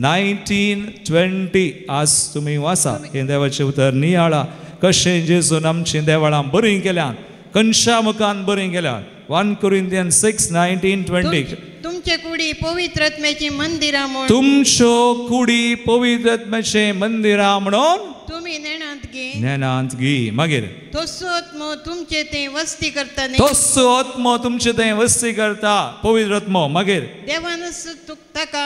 19-20 आज तुमी वाचा हें देवाचें उतर नियाळा कशें जेजून आमचीं देवाळां बरीं केल्यात खंयच्या मुखान बरीं केल्यात 1 Corinthians 6:19-20 तुमचे कुडी पवित्र आत्म्याची मंदिरां म्हूण तुमच्यो कुडी पवित्र आत्म्याचें मंदिरां म्हणून तुमी नेणांत घे मागीर तसो आत्मो तुमचे तें वस्ती करता तसो आत्मो तुमचे तें वस्ती करता पवित्र आत्मो मागीर देवान ताका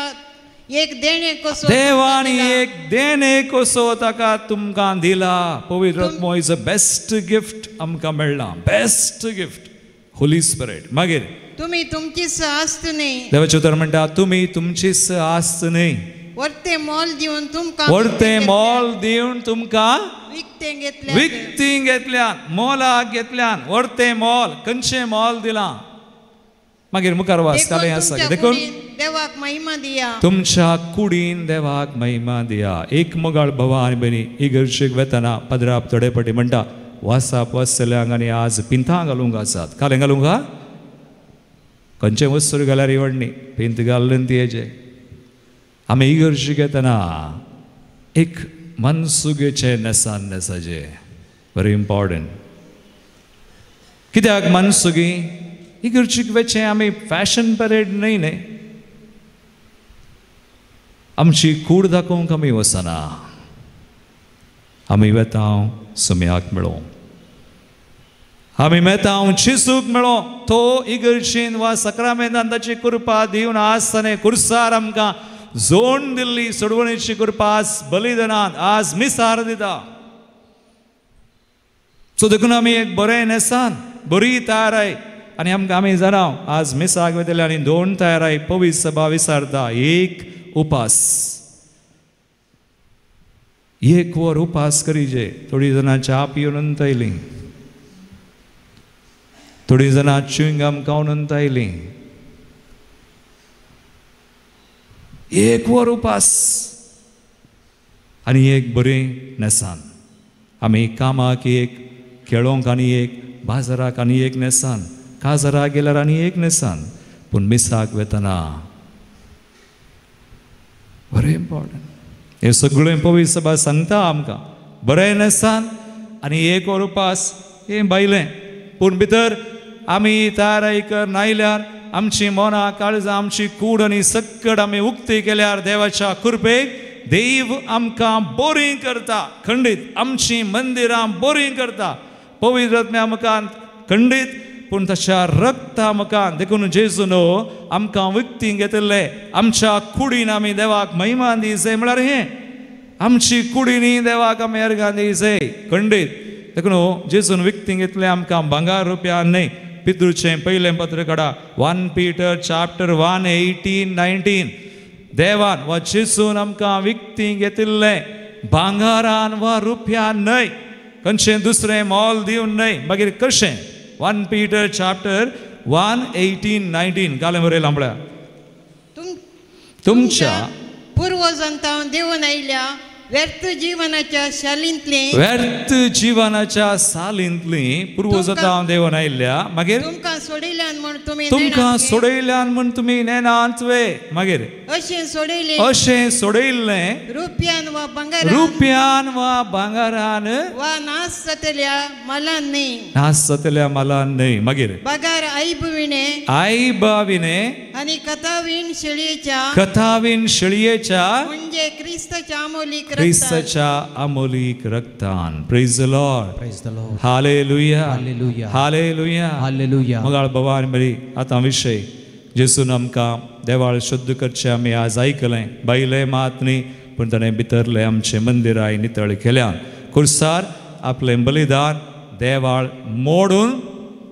एक देणे कसो देवानी एक देणे कसो ताका तुमकां दिला पवित्र आत्मो इज अ बेस्ट गिफ्ट आमकां मेळ्ळा बेस्ट गिफ्ट होली स्पिरिट मागीर तुमी तुमची आस्त न्ही देवाचें उतर म्हणटा तुमी तुमचीच आस्त न्ही वर्ते मोल दिवन तुमकां विकतें घेतल्यान मोलाक घेतल्यान वर्ते मोल खंयचें मोल दिलां मागीर मुखार वाच कालें आसा देखून देवाक महिमा दिया तुमच्या कुडीन देवाक महिमा दिया एक मोगाळ भवानी भयणी इगर्जेक वेतना पदराप थोडे फावटी म्हणटा वासाप वाचतल्यांक आनी आज पिंतां घालूंक आसात कालें घालूंक हा खंयचें वस्तूर घाल्यार इवडनी पिंत घाल्लें तियेचें आमी इगर्जेक येतना एक मनसुगेचे नेसान नेसाचे व्हेरी इम्पॉर्टंट कित्याक मनसुगी इगर्जेक वेचें आमी फॅशन परेड न्हय आमची कूड दाखोवंक आमी वचना. आमी वेता सुम्याक मेळो. आमी मेता चिसूक मेळो. तो इगर्जेन वा सक्रामेंतान ताची कृपा दिवन आज ताणें कुर्सार आमकां जोड दिल्ली सोडवणेची कृपा आज बलिदानांत आज मिसार दिता. सो देखून आमी एक बरें नेसान बरी तयाराय आनी आमकां आमी जाणा आज मिसाक वेतले आनी 2 तयाराय पवित्र सभा विसारता. एक उपास, 1 वर उपास करीचे. थोडी जाणां च्या पिवन आयलीं, थोडी जाणां च्युइंगम खावन आयलीं. 1 वर उपास आनी एक बरें नेसान. आमी कामाक एक, खेळोंक आनी एक, बाजाराक आनी एक नेसान, काजाराक गेल्यार आनी एक नेसान, पूण मिसाक वेतना बरें इम्पॉर्टंट. हे सगळें पवित्र सभा सांगता आमकां. बरें नेसान आनी 1 वर उपास हें बायलें. पूण भितर आमी तयाराय कर नायल्यार आमची मनां काळजां आमची कूड आनी सक्कड आमी उक्ती केल्यार देवाच्या कृपेक देव आमकां बरीं करता. खंडीत आमची मंदिरां बरीं करता. पवित्र आत्म्या आमकां खंडीत पूण ताच्या रक्ता आमकां देखून जेजून आमकां विकती घेतिल्ले. आमच्या कुडीन आमी देवाक महिमा दिवचे म्हळ्यार हें आमची कुडीनी देवाक आमी अर्गां दिवचे. खंडीत देखून जेजून विकती घेतले आमकां भांगार रुपया न्हय. पितृचें पयलें पत्र काडा 1 Peter chapter 1 18-19. देवान वा जेजून आमकां विकती घेतिल्ले भांगारान वा रुपयान न्हय, खंयचें दुसरें मोल दिवन न्हय. मागीर कशें 1 Peter chapter 1 18-19 घालें बरें लांबड्या. तुमच्या पुर्वजांता देवून आयल्या व्यर्थ जीवनाच्या सालींतली पुर्वजांता देवून आयल्या. मागीर तुमकां सोडिल्ल्यान म्हण तुमी नेनांतवे. मागीर अशें सोडयल्लें रुपयान वा भांगारान वा नाश जातल्या मालान न्हय. मागीर बगार आईबाविने आनी कथावीन शेळयेच्या म्हणजे क्रिस्ताच्या अमोलीक रक्तान. Praise the lord. हालेलुया. मंगळ भवानी बरी. आतां विशय जेजून आमकां देवाळ शुद्ध करचें आमी आज आयकलें. बायलें मात न्ही पूण ताणें भितरलें आमचें मंदिराय नितळ केल्यान. कुर्सार आपलें बलिदान देवाळ मोडून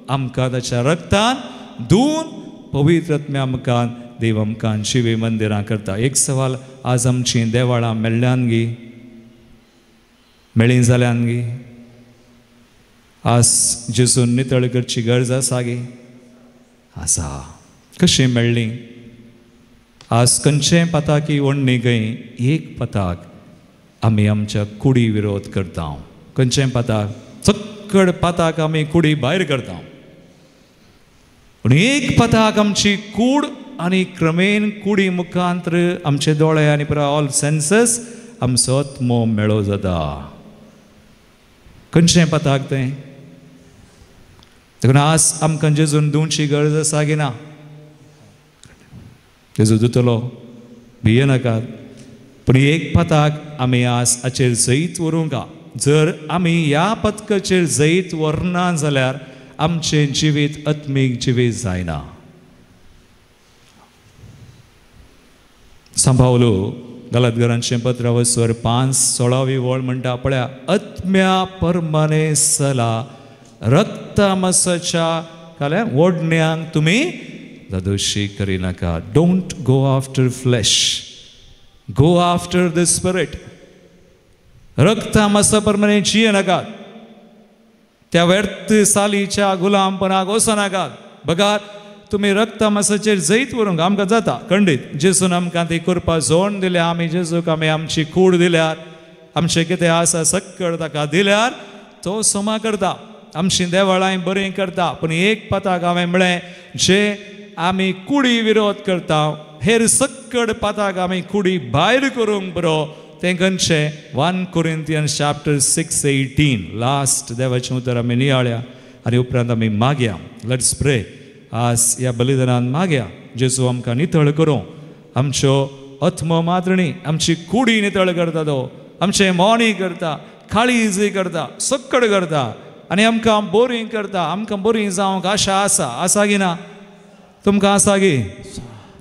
आमकां ताच्या रक्तान धुवन पवित्र आत्म्या आमकां देव आमकां शिवे मंदिरां करता. एक सवाल आज आमची देवाळां मेळ्ळ्यान गी, मेळ्ळीं जाल्यान गी. आज जेजून नितळ करची गरज आसा गी. आसा. कशी मेळ्ळीं? आज खंयचें पताकी ओडणी गई एक पताक आमी आमच्या कुडी विरोध करता. खंयचें पताक? चक्कड पताक आमी कुडी भायर करता. पूण एक पताक आमची कूड आनी क्रमेन कुडी मुखांतर आमचे दोळे आनी पुरा ऑल सेन्सस आमचो आत्मो मेळो जाता. खंयचें पताक तें? देखून आज आमकां जेजून दिवची गरज आसा की ना? जेजू दितलो, भियेनाकात. पूण एक पताक आमी आज हाचेर जैत व्हरूंका. जर आमी ह्या पथकाचेर जैत व्हरना जाल्यार आमचें जिवीत आत्मीक जिवीत जायना. सांबावलो गलातकारांचें पत्र वचर 5:16 वळ म्हणटा पळया, आत्म्या परमाने सला रक्तामसाच्या काल्या ओडण्यांक तुमी जादोशी करिनाका. Don't go after flesh, go after the spirit. रक्तामसा प्रमाणे जियेनाकात. त्या व्यर्थ सालीच्या गुलामपणाक वचनाकात. बघात तुम्ही रक्तामसाचेर जैत व्हरूंक आमकां जाता. खंडीत जेजून आमकां ती कृपा जोड दिल्या. आमी जेजूक आमी आमची कूड दिल्यार, आमचें कितें आसा सक्कड ताका दिल्यार तो सोमा करता. आमची देवाळांय बरीं करता. पूण एक पताक हांवें म्हळें, जे आमी कुडी विरोध करता हेर सक्कड पताक आमी कुडी भायर करूंक बरो. तें खंयचें? 1 Corinthians chapter 6:18. लास्ट देवाचें उतर आमी नियाळ्या आनी उपरांत आमी मागया. लेट्स प्रे. आज ह्या बलिदानान मागया जेजू आमकां नितळ करूं. आमच्यो अथम मात्रणी आमची कुडी नितळ करता तो आमचे मोणी करता काळीजी करता सक्कड करता आनी आमकां बोरीं करता आमकां बोरीं जावंक आशा आसा की ना तुमकां आसा गी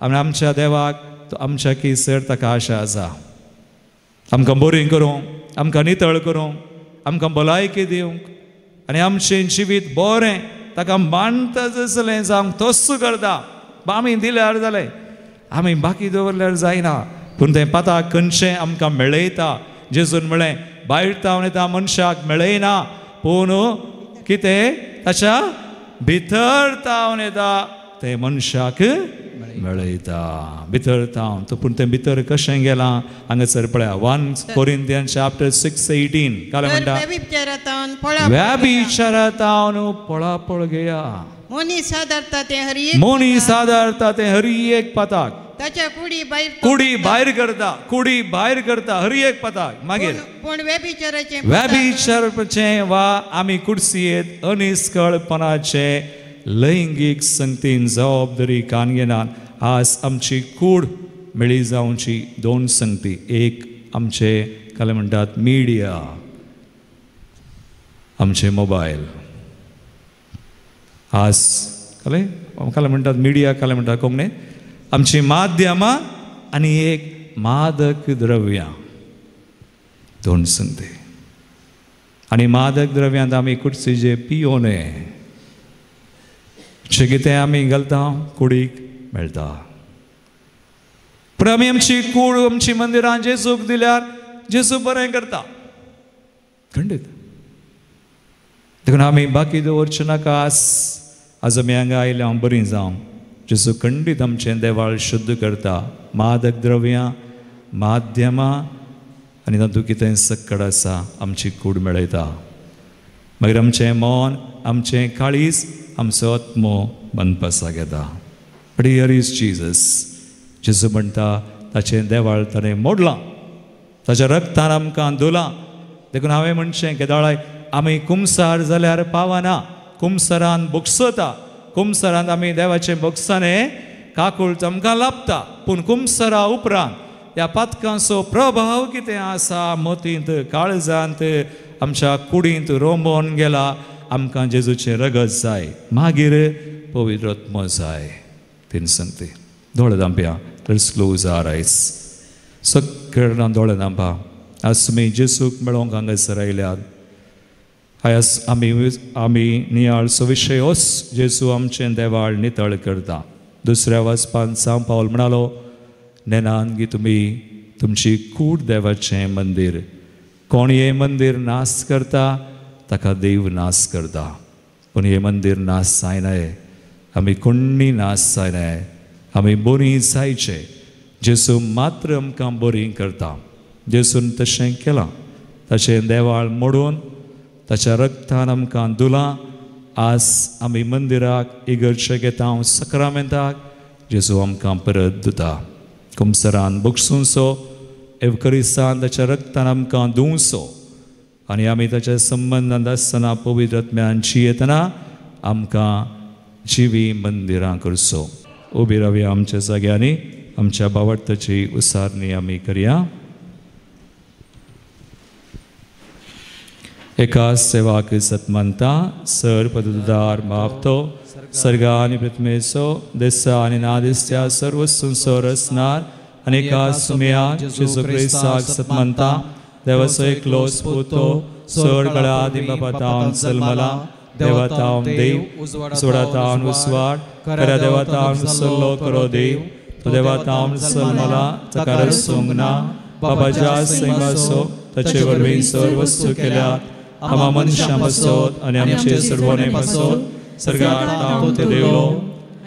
आनी आमच्या देवाक आमच्या केसर ताका आशा आसा आमकां बोरीं करूंक आमकां नितळ करूंक आमकां भलायकी दिवंक आनी आमचें जिवीत बरें ताका मानता जसलें जावंक तस्सो करता आमी दिल्यार जालें आमी बाकी दवरल्यार जायना पूण तें पाताक खंयचें आमकां मेळयता जेजून म्हळें भायर तावन येता मनशाक मेळयना पूण कितें ताच्या भितर तावन येता तें मनशाक मेळयता भितर तावन तो पूण तें भितर कशें गेलां हांगासर पळया 1 Corinthians chapter 6:18 काय म्हणटा व्याभिचारांतावन पळापळ घेया मोनी सादारता तें हरी एक पाताक ताच्या कुडी भायर करता हरी एक पाताक मागीर पूण व्याभिचाराचे वा आमी कुडसियेत अनिस्कळपणाचे लैंगीक संगतीन जबाबदारी कान घेनात आज आमची कूड मेळी जावची 2 संगती एक आमचे काय म्हणटात मिडिया आमचे मोबायल आज काय म्हणटात मिडिया काय म्हणटात कोंकणी आमची माध्यमां आनी एक मादक द्रव्यां 2 संगती आनी मादक द्रव्यांत आमी कुडसीचे पियोने जे कितें आमी घालता कुडीक मेळटा पूण आमी आमची कूड आमची मंदिरां जेजूक दिल्यार जेजू बरें करता खंडीत देखून आमी बाकी दवरचे नाका आज आमी हांगा आयले हांव बरीं जावं जेजू खंडीत आमचें देवाळ शुद्ध करता मादक द्रव्यां माध्यमां आनी तातूंत कितें सक्कड आसा आमची कूड मेळयता मागीर आमचें मन आमचें काळीज आमचो आत्मो बनपासा घेता बट हियर इज जीजस जेजू म्हणटा ताचें देवाळ ताणें मोडलां ताच्या रक्तान आमकां धुलां देखून हांवें म्हणचें केदाळाय आमी कुमसार जाल्यार पावना कुमसारान बुक्सता कुमसारांत आमी देवाचे बुक्साने काकूळ आमकां लाभता पूण कुमसारा उपरांत ह्या पातकांचो प्रभाव कितें आसा मोतींत काळजांत आमच्या कुडींत रोंबोन गेला आमकां जेजूचें रगत जाय मागीर पवित्र आत्मो जाय 3 संगती दोळे धांपया लेट्स क्लोज आवर आयज सक्कड दोळे धांपा आज तुमी जेजूक मेळोवंक हांगासर आयल्यात आयज आमी नियाळचो विशय होच जेजू आमचें देवाळ नितळ करता दुसऱ्या वचपान सांव पावल म्हणालो नेनान की तुमी तुमची कूड देवाचें मंदीर कोण हें मंदीर नाश करता ताका देव नाश करता पूण हें मंदीर नाश जायनाय आमी कोणी नाश जायनाय आमी बरीं जायचे जेजू मात्र आमकां बरीं करता जेजून तशें केलां ताचें देवाळ मोडून ताच्या रक्तान आमकां धुलां आज आमी मंदिराक इगर्जे घेता सक्रामेंताक जेजू आमकां परत दिता कुमसरान बुकसूंचो एवकरिस्तान ताच्या रक्तान आमकां धुवचो आनी आमी ताच्या संबंदांत आसतना पवित्र आत्म्यान जियेतना आमकां जिवी मंदिरां करचो उबी रावया आमच्या जाग्यांनी आमच्या बावडताची उसारणी आमी करया एका सेवाक सत्मंता सर पददार मापतो सर्गा आनी पृथ्वीचो दिसा आनी नादिस्त्या सर्व सुंसो रचणार अनेका सुमया जेजू क्रिस्ताक सत्मंता देवाचो एकलो स्पुतो सोडगळा दिबापातावन जल्मला देवातावन देव सोडातावन उसवाड करा देवातावन सल्लो करो देव तो देवातावन जल्मला ताका रसूंक ना बाबाच्या सैमासो ताचे वरवीं सर्व वस्तू केल्यात आमा मनशां पासत आनी आमचे सर्वने पासत सर्गार तावन ते देवलो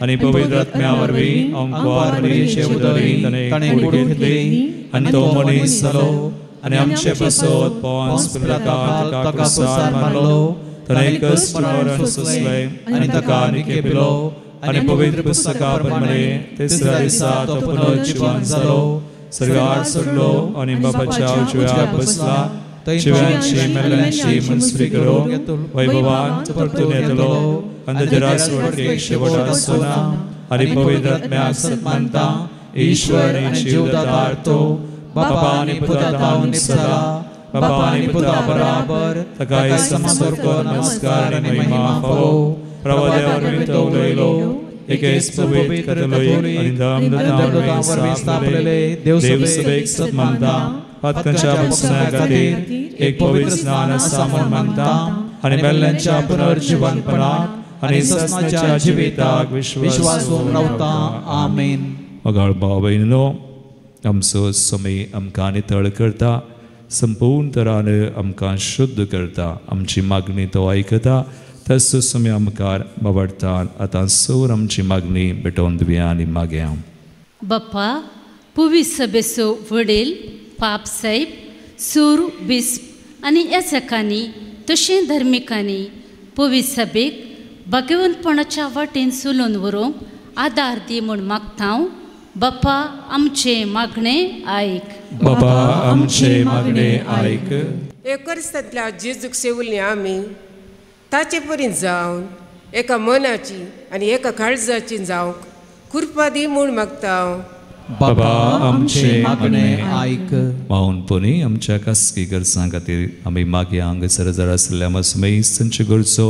आनी पवित्र आत्म्या वरवीं ओंकार मनीचे उदरी ताणें कूड घेतली आनी तो मनीस जालो आनी आमचे पासत पोंस पिलातान ताका क्रुसार मारलो ताणें कश्ट मरण सोंसलें आनी ताका आनीक पिलो आनी पवित्र पुस्तका प्रमाणे तिसऱ्या दिसा तो पुनः जिवंत जालो सर्गार चडलो आनी बापाच्या उजव्याक बसला जिव्यांची मेल्ल्यांची मनसुरी करूंक वैभवान परतून येतलो आनी ताच्या रासवटीक शेवट आसचो ना आनी पवित्र आत्म्याक सत्मानता ईश्वर आणि जीवदाता तो बापा आणि पुता सदा बापा आणि पुता बराबर तकाय समस्वर्ग नमस्कार आणि महिमा पावो प्रभदेवर मितवलेलो एकेच पवित्र कथलोई आणि दामदातावर स्थापलेले देवसभेक सत्मानता पातकांच्या बक्षण्याखातीर एक पवित्र स्नान सामन मानता आणि मेल्ल्यांच्या पुनर्जीवनपणात आणि ससनाच्या जिविताक विश्वासून रावता आमेन. मगाळ भाव भयणीनो, आमचो समय आमकां नितळ करता, संपूर्ण तरान आमकां शुद्ध करता, आमची मागणी तो आयकता. तसो समय आमकां बाबडटान आतां सोर आमची मागणी भेटोवन दिवया आनी मागया. बाप्पा, पुवी सभेचो वडील पाप साहेब, सूर बिस्प आनी याचकांनी तशें धर्मिकांनी पुवी सभेक भगवंतपणाच्या वाटेन चलोवन व्हरूंक आदार दी म्हूण मागता. बाप्पा, आमचे मागणे आयक. बाबा, आमचे मागणे आयक. एकरसांतल्या जेजूक सेवल्ली आमी ताचे परीन जावन एका मनाची आनी एका काळजाची जावंक कृपा दी म्हूण मागता. बाबा, आमचे मागणे आयक. माऊनपणी आमच्या खासगी गरजां खातीर आमी मागया. हांगासर जर आसल्या मसमय संचे गरजो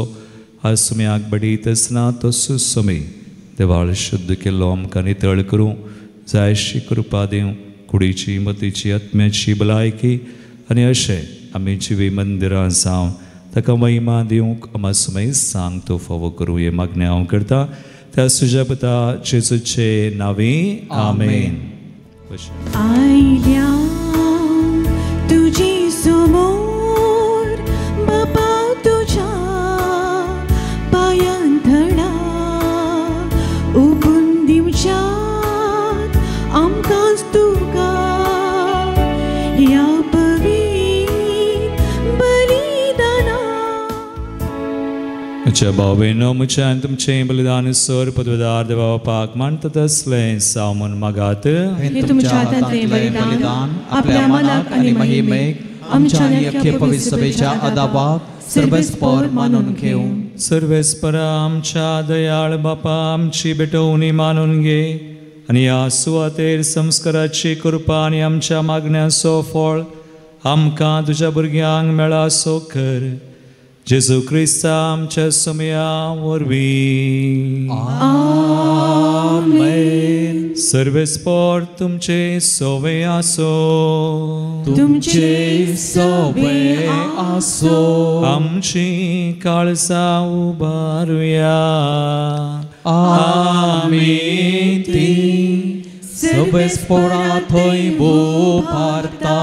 आज सुमयाक बडीत आसना तसो समय देवाळ शुद्ध केल्लो आमकां नितळ करूं जायशी कृपा दिवं. कुडीची मतीची आत्म्याची भलायकी आनी अशें आमी जिवी मंदिरां जावं ताका महिमा दिवंक आमी सुमय सांग तो फावो करूं. हे मागणें हांव करता त्या तुज्या पुता जेजूचे नांवे. आमेन. आयल्या तुजी समोर बापा तुझ्या पायांतळा उबून दिवच्यात आमकांच तुका ह्या पवित्र बलिदाना. म्हज्या भावेनो, म्हज्यान तुमचें बलिदान सर पदवेदार देवा बापाक मानतात असलें सामन मागात. हे तुमच्या हातांतलें बलिदान आपल्या मनाक आनी महिमेक आमच्या नित्य पवित्र सभेच्या अदाबाक सर्वेस्पर मानून घेवं. सर्वेस्पर आमच्या दयाळ बापा, आमची बेटवणी मानून घे आनी ह्या सुवातेर संस्काराची कृपा आनी आमच्या मागण्याचो फळ आमकां तुज्या भुरग्यांक मेळा सो कर. जेजू क्रिस्ता आमच्या समया वरवीं. आमेन. सर्वेस्पर तुमचे सोवे आसो. तुमचे सोवे आसो. आमची काळजां उबारुया. आमी ती सर्वेस्परा थंय भोपारता.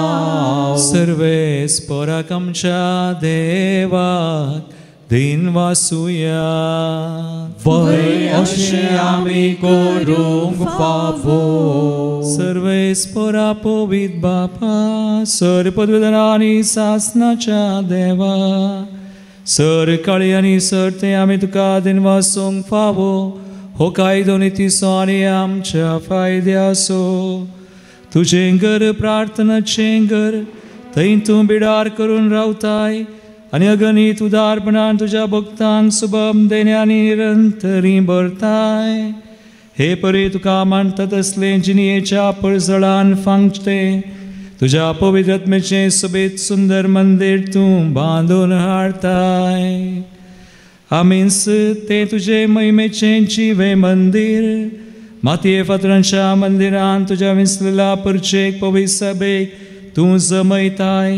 सर्वेस्पराक आमच्या देवाक दिन वासुया. वय अशें आमी करूंक फावो. सर्वेस्परा पवित्र बापा, सर पदवीधरा आनी सासनाच्या देवा, सर काळी आनी सर ते आमी तुका दिन वासूंक फावो. हो कायदो नितीचो आनी आमच्या फायद्याचो. तुजें घर प्रार्थनाचें घर, थंय तूं बिडार करून रावताय आनी अगणित उदारपणान तुज्या भक्तांक सुबम देण्यानी निरंतरी भरताय. हे परी तुका मानतात असले जिनियेच्या पळजळान फांगते तुज्या पवित्र आत्मेचें सुबेत सुंदर मंदिर तूं बांदून हाडताय. आमीच ते तुजे महिमेचें जिवे मंदिर मातये फातरांच्या मंदिरान तुज्या विसलेल्या परचेक पवित्र सभेक तूं जमयताय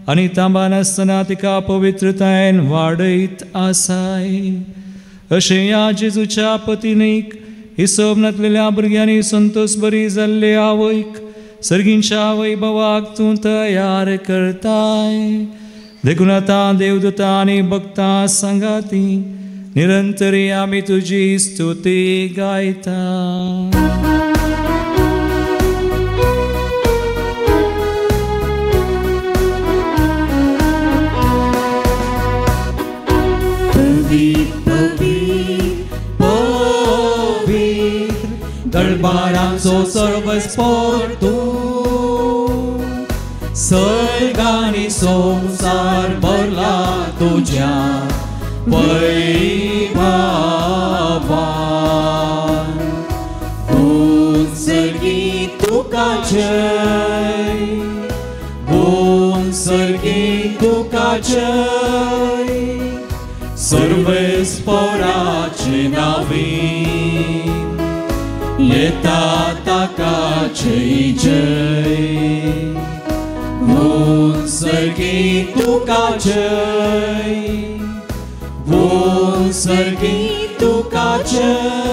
आनी तांबान आसतना तिका पवित्रतायेन वाडयत आसाय. अशें ह्या जेजूच्या पत्नीक हिसोब नातलेल्या भुरग्यांनी संतोष बरी जाल्ले आवयक सर्गींच्या वैभवाक तूं तयार करताय. देखून आतां देवदूतां आनी भक्तां सांगाती निरंतरी आमी तुजी स्तुती गायता. दरबारांचो सर्वस्पर तूं, सर्गानी संसार भरला तुज्या वैभवान. तूं सर्गी जय भुवन सर्गी तुका जय सर्वेस्पराचे नावीन येता ताका जय जय भुवन सर्गी तुका जय भुवन सर्गी तुका जय.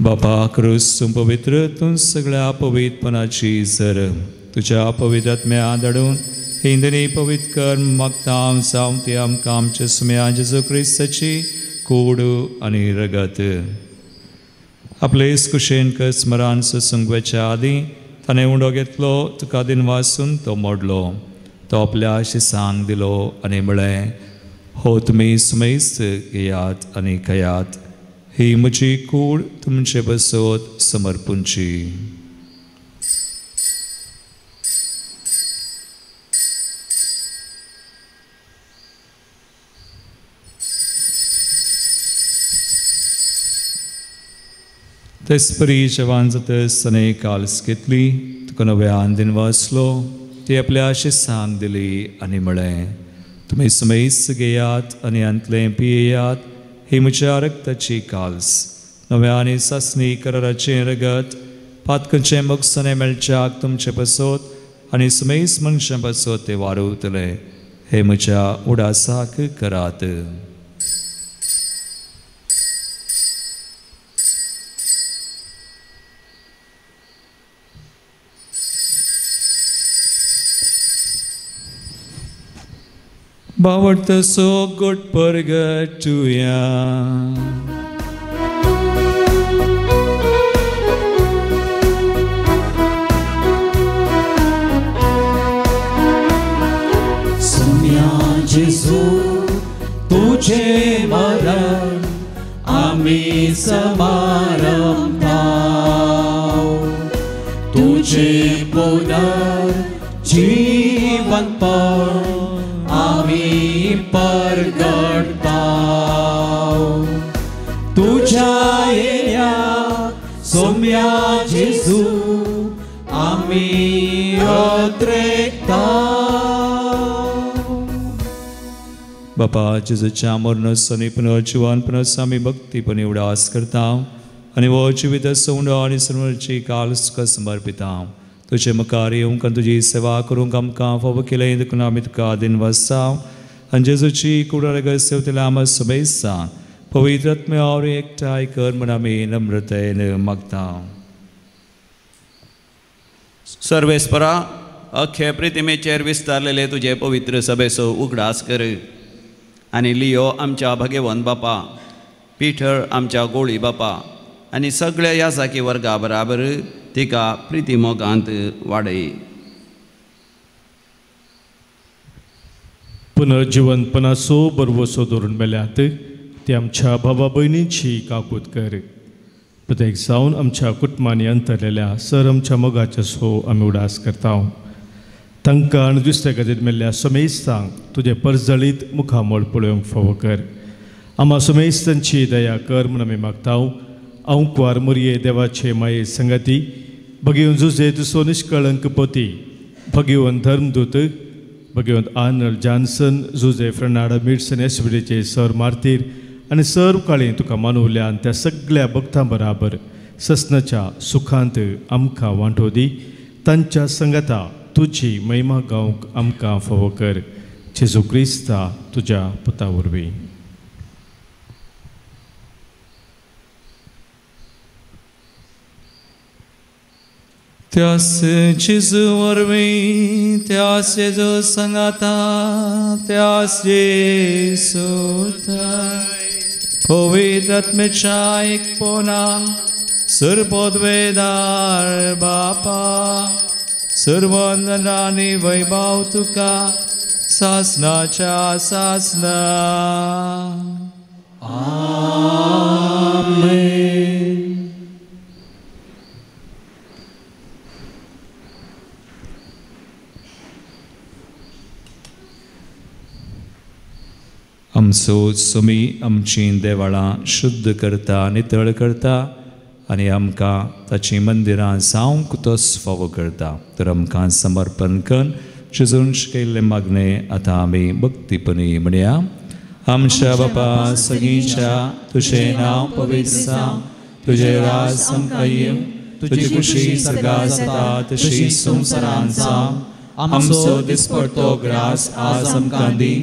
बापा क्रिस्तून पवित्र तूं सगळ्या पवित्रपणाची जर तुझ्या पवित्र आत्म्या धाडून हिंदनी पवित्र कर मागतां जावं ती आमकां आमच्या सुम्या जेजू क्रिस्ताची कूड आनी रगत. आपलेच कुशेन कर स्मरण सुसंगवेच्या आदीं ताणें उंडो घेतलो तुका दिन वाचून तो मोडलो तो आपल्या शिसांक दिलो आनी म्हळें हो तुमी सुमेस्त घेयात आनी खयात ही म्हजी कूड तुमचे बसत समर्पूंची. तेसपरी जवान जातस ताणें काल्स घेतली तुका नव्यान दिन वाचलो ती आपल्या शिसांक दिली आनी म्हळें तुमी सुमेस्त घेयात आनी अंतलें पियेयात ही म्हज्या रक्ताची काल्स नव्यानी सासणी कराराचें रगत पातकाचें मोगसाणें मेळच्याक तुमचे बसत आनी सुमेस्त मनशां बसत ते वारुतले हे म्हज्या उडासाक करात. बावडता सो गोड परगटुया सुम्या जेजू तुझे मरण आम्ही समारंभाव तुझे पुनर्जीवनपण आम्ही परगटताव तुझ्या येया सोम्या जेजू आम्ही अत्रेकताव. बापा जेजूच्या मरणसनी पुनर्जीवनपणास आमी भक्तीपणे उडास करता आनी वो जिवीत सोंड आनी सर्वांची काल्स तुका समर्पिता. तुझे मुखार येवंक आनी तुजी सेवा करूंक आमकां फावो केलें देखून आमी तुका दिन वाजताव आनी जेजूची कूड रगत सेवतले आम सुबेस्तां पवित्र आत्म्यावर एकठांय कर म्हण आमी नम्रतेन मागता. सर्वेस्परा अख्खे प्रितिमेचेर विस्तारलेले तुजे पवित्र सभेचो उगडास कर आनी लियो आमच्या भगेवन बापा पिठर आमच्या गोळी बापा आनी सगळ्या यासाकी वर्गा बराबर तिका प्रितिमोगांत वाडय. पुनर्जीवनपणाचो बरवसो धरून मेल्यात ती आमच्या भावा भयणींची काकूत कर. प्रत्येक जावन आमच्या कुटुंबांनी अंतरलेल्या सर आमच्या मोगाचे सो आमी उडास करता. तांकां आनी दुसऱ्या खातीर मेल्ल्या सुमेस्तांक तुजे परजळीत मुखामोळ पळोवंक फावो कर. आम्हा सुमेस्तांची दया कर म्हूण आमी मागता. अंकवार मुरये देवाचे माये संगती भगीवन जुजे तुसो निश्कळंक पोती भगीवन धर्मदूत भगीवन आर्नल्ड जॉन्सन जुजे फ्रेनाडो मिड्सन एसबीडीचे सर मार्तीर आनी सर्व काळी तुका मानवल्यान त्या सगळ्या भक्तां बराबर ससनाच्या सुखांत आमकां वांटो दी. तांच्या संगता तुजी महिमा गावंक आमकां फावो कर. जेजू क्रिस्ता तुज्या पुता वरवीं. त्यास जेजू वरवीं त्यास जेजू संगाता त्यास जेजू पवित्र आत्म्याच्या एकपणान सर्वोद्वेदार बापा सर्वंदनानी वैभव तुका सासनाच्या सासना. आमेन. आमचो सुमी आमची देवळां शुद्ध करता नितळ करता आनी आमकां ताची मंदिरां जावंक तोच फावो करता. तर आमकां समर्पण करून शिजून केल्ले मागणे आतां आमी भक्तीपणी म्हणया. आमच्या बापा सगळींच्या तुजें नांव पवित्र जावं, तुजें राज आमकां येवं, तुजी खुशी सर्गार जाता तशी संवसारांत जावं. आमचो दिसपडटो ग्रास आज आमकां दी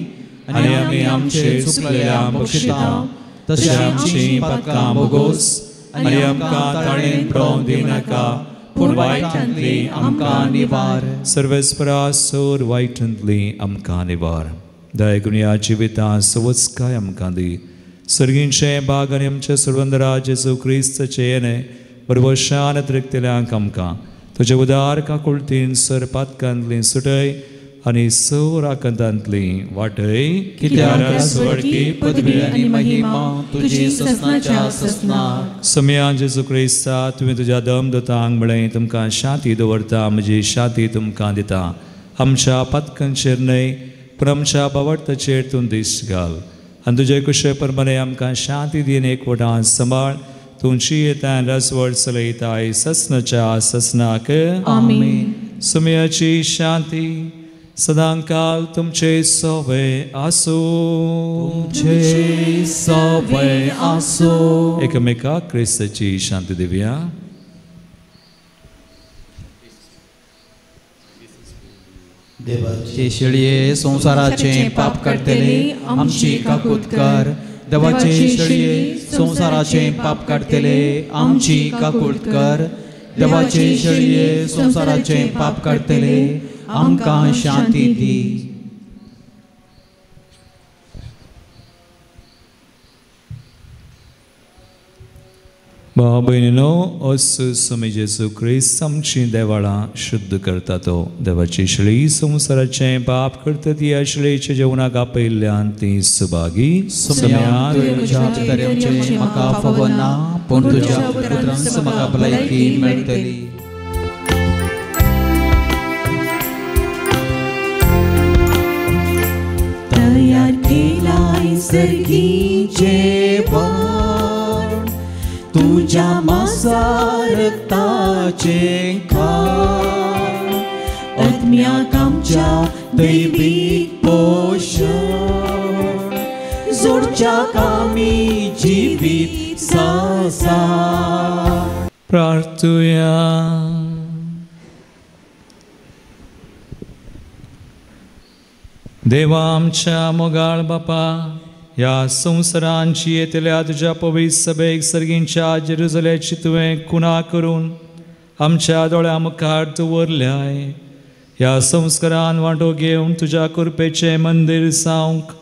आनी आमी आमचे चुकलेल्यांक बक्षिता तशें आमची पातकां बोगोस आनी आमकां ताळेन भ्रोंव दिनाका पूण वायटांतली आमकां निवार. सर्वेस्परा सोर वायटांतली आमकां निवार. दयागुण्या जिवितां सवचकाय आमकां दी. सर्गींचे बाग आनी आमचे सुरवंदरा जेजू क्रिस्ताचे येणे बरोबर शांत रिक्तेल्यांक आमकां तुजे उदार काकुळतीन सर पातकांतली सुटय आनी सौर आकांतांतली वाटय. कित्याक स्वर्गी पदवी आनी महिमा तुजी ससनाच्या ससनाक. सम्या जेजू क्रिस्ता तुवें तुज्या दमदतांक म्हळें तुमकां शांती दवरता म्हजी शांती तुमकां दिता. आमच्या पातकांचेर न्हय पूण आमच्या बावडताचेर तूं दिश्ट घाल आनी तुजे कुशे प्रमाणे आमकां शांती दीन एकवटान सांबाळ. तुमची येता रसवड चलयताय ससनाच्या ससनाक. आमीन. सम्याची शांती सदांकाल तुमचे सोबे आसो. तुमचे सोबे आसो. एकमेकाक क्रिस्ताची शांती दिवया. देवाचे शेळये संसाराचे पाप काडतले आमची काकूत कर. देवाचे शेळये संसाराचे पाप काडतले आमची काकूत कर. देवाचे शेळये संसाराचे पाप काडतले आमकां शांती दी. भाव भयणीनो, अस समय जेजू क्रिस्त आमची देवळां शुद्ध करता तो. देवाची शेळी संसाराचे पाप करता ती ह्या शेळयेच्या जेवणाक आपयल्ल्यान ती सुभागी. म्हाका फावो ना पूण तुज्या पुत्रांस म्हाका भलायकी मेळटली. तयार केलाय सर्गीचे बळ तुझ्या मांसार रक्ताचे खाण. आत्म्याक आमच्या दैवीक पोषण जोडच्या कामी जिवीत सासा. प्रार्थुया. देवा आमच्या मोगाळ बापा, ह्या संवसारांची येतल्या तुज्या पवित्र सभेक सर्गींच्या जेरुसलेमाची तुवें खुणा करून आमच्या दोळ्या मुखार दवरल्याय. ह्या संस्कारान वांटो घेवन तुज्या कृपेचें मंदीर जावंक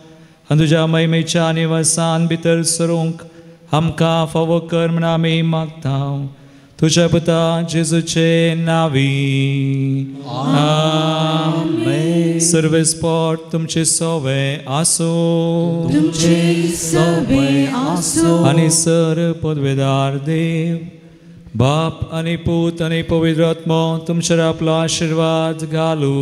आनी तुज्या महिमेच्या निवासान भितर सरूंक आमकां फावो कर म्हण आमी मागता. तुज्या पुता जेजूचे नांवी. आमेन. सर्वेस्पोट तुमचे सोवे आसो. तुमचे सोवे आसो. आनी सर पदवेदार देव बाप आनी पूत आनी पवित्र आत्मो तुमचेर आपलो आशीर्वाद घालू.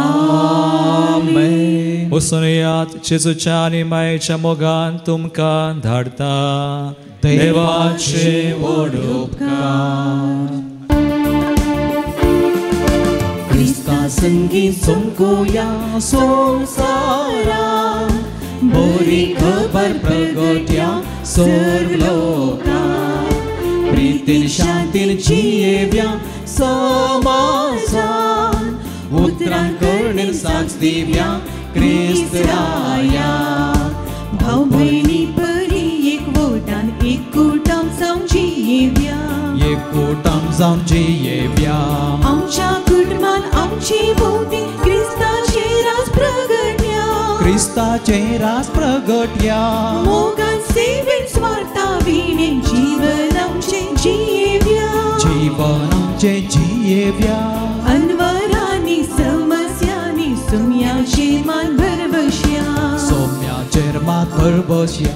आमेन. वचून येयात जेजूच्या आनी मायेच्या मोगान तुमकां धाडटा. देवाचे व्हड उपकार. क्रिस्ता संगीत सोमकोया संसारा बरी खबर प्रगट्या सर्व लोकां. प्रीतीन शांतीन जियेव्या समाजान उतरां करणेन साक्ष दिव्या क्रिस्त राया. भाव भयणी बरी एकवटान एकूटाम जावन जियेव्या. एकूटाम जावन जियेव्या. आमच्या कुटुंबान आमची भोवती क्रिस्ताचे राज प्रगट्या. क्रिस्ताचे राज प्रगट्या. मोगान सेवेन स्वार्था विणेन जीवन आमचे जियेव्या. जीवन आमचे जियेव्या. अनवरांनी समस्यांनी सोम्याचेर मान भरबश्या. सोम्याचेर मान भरबश्या.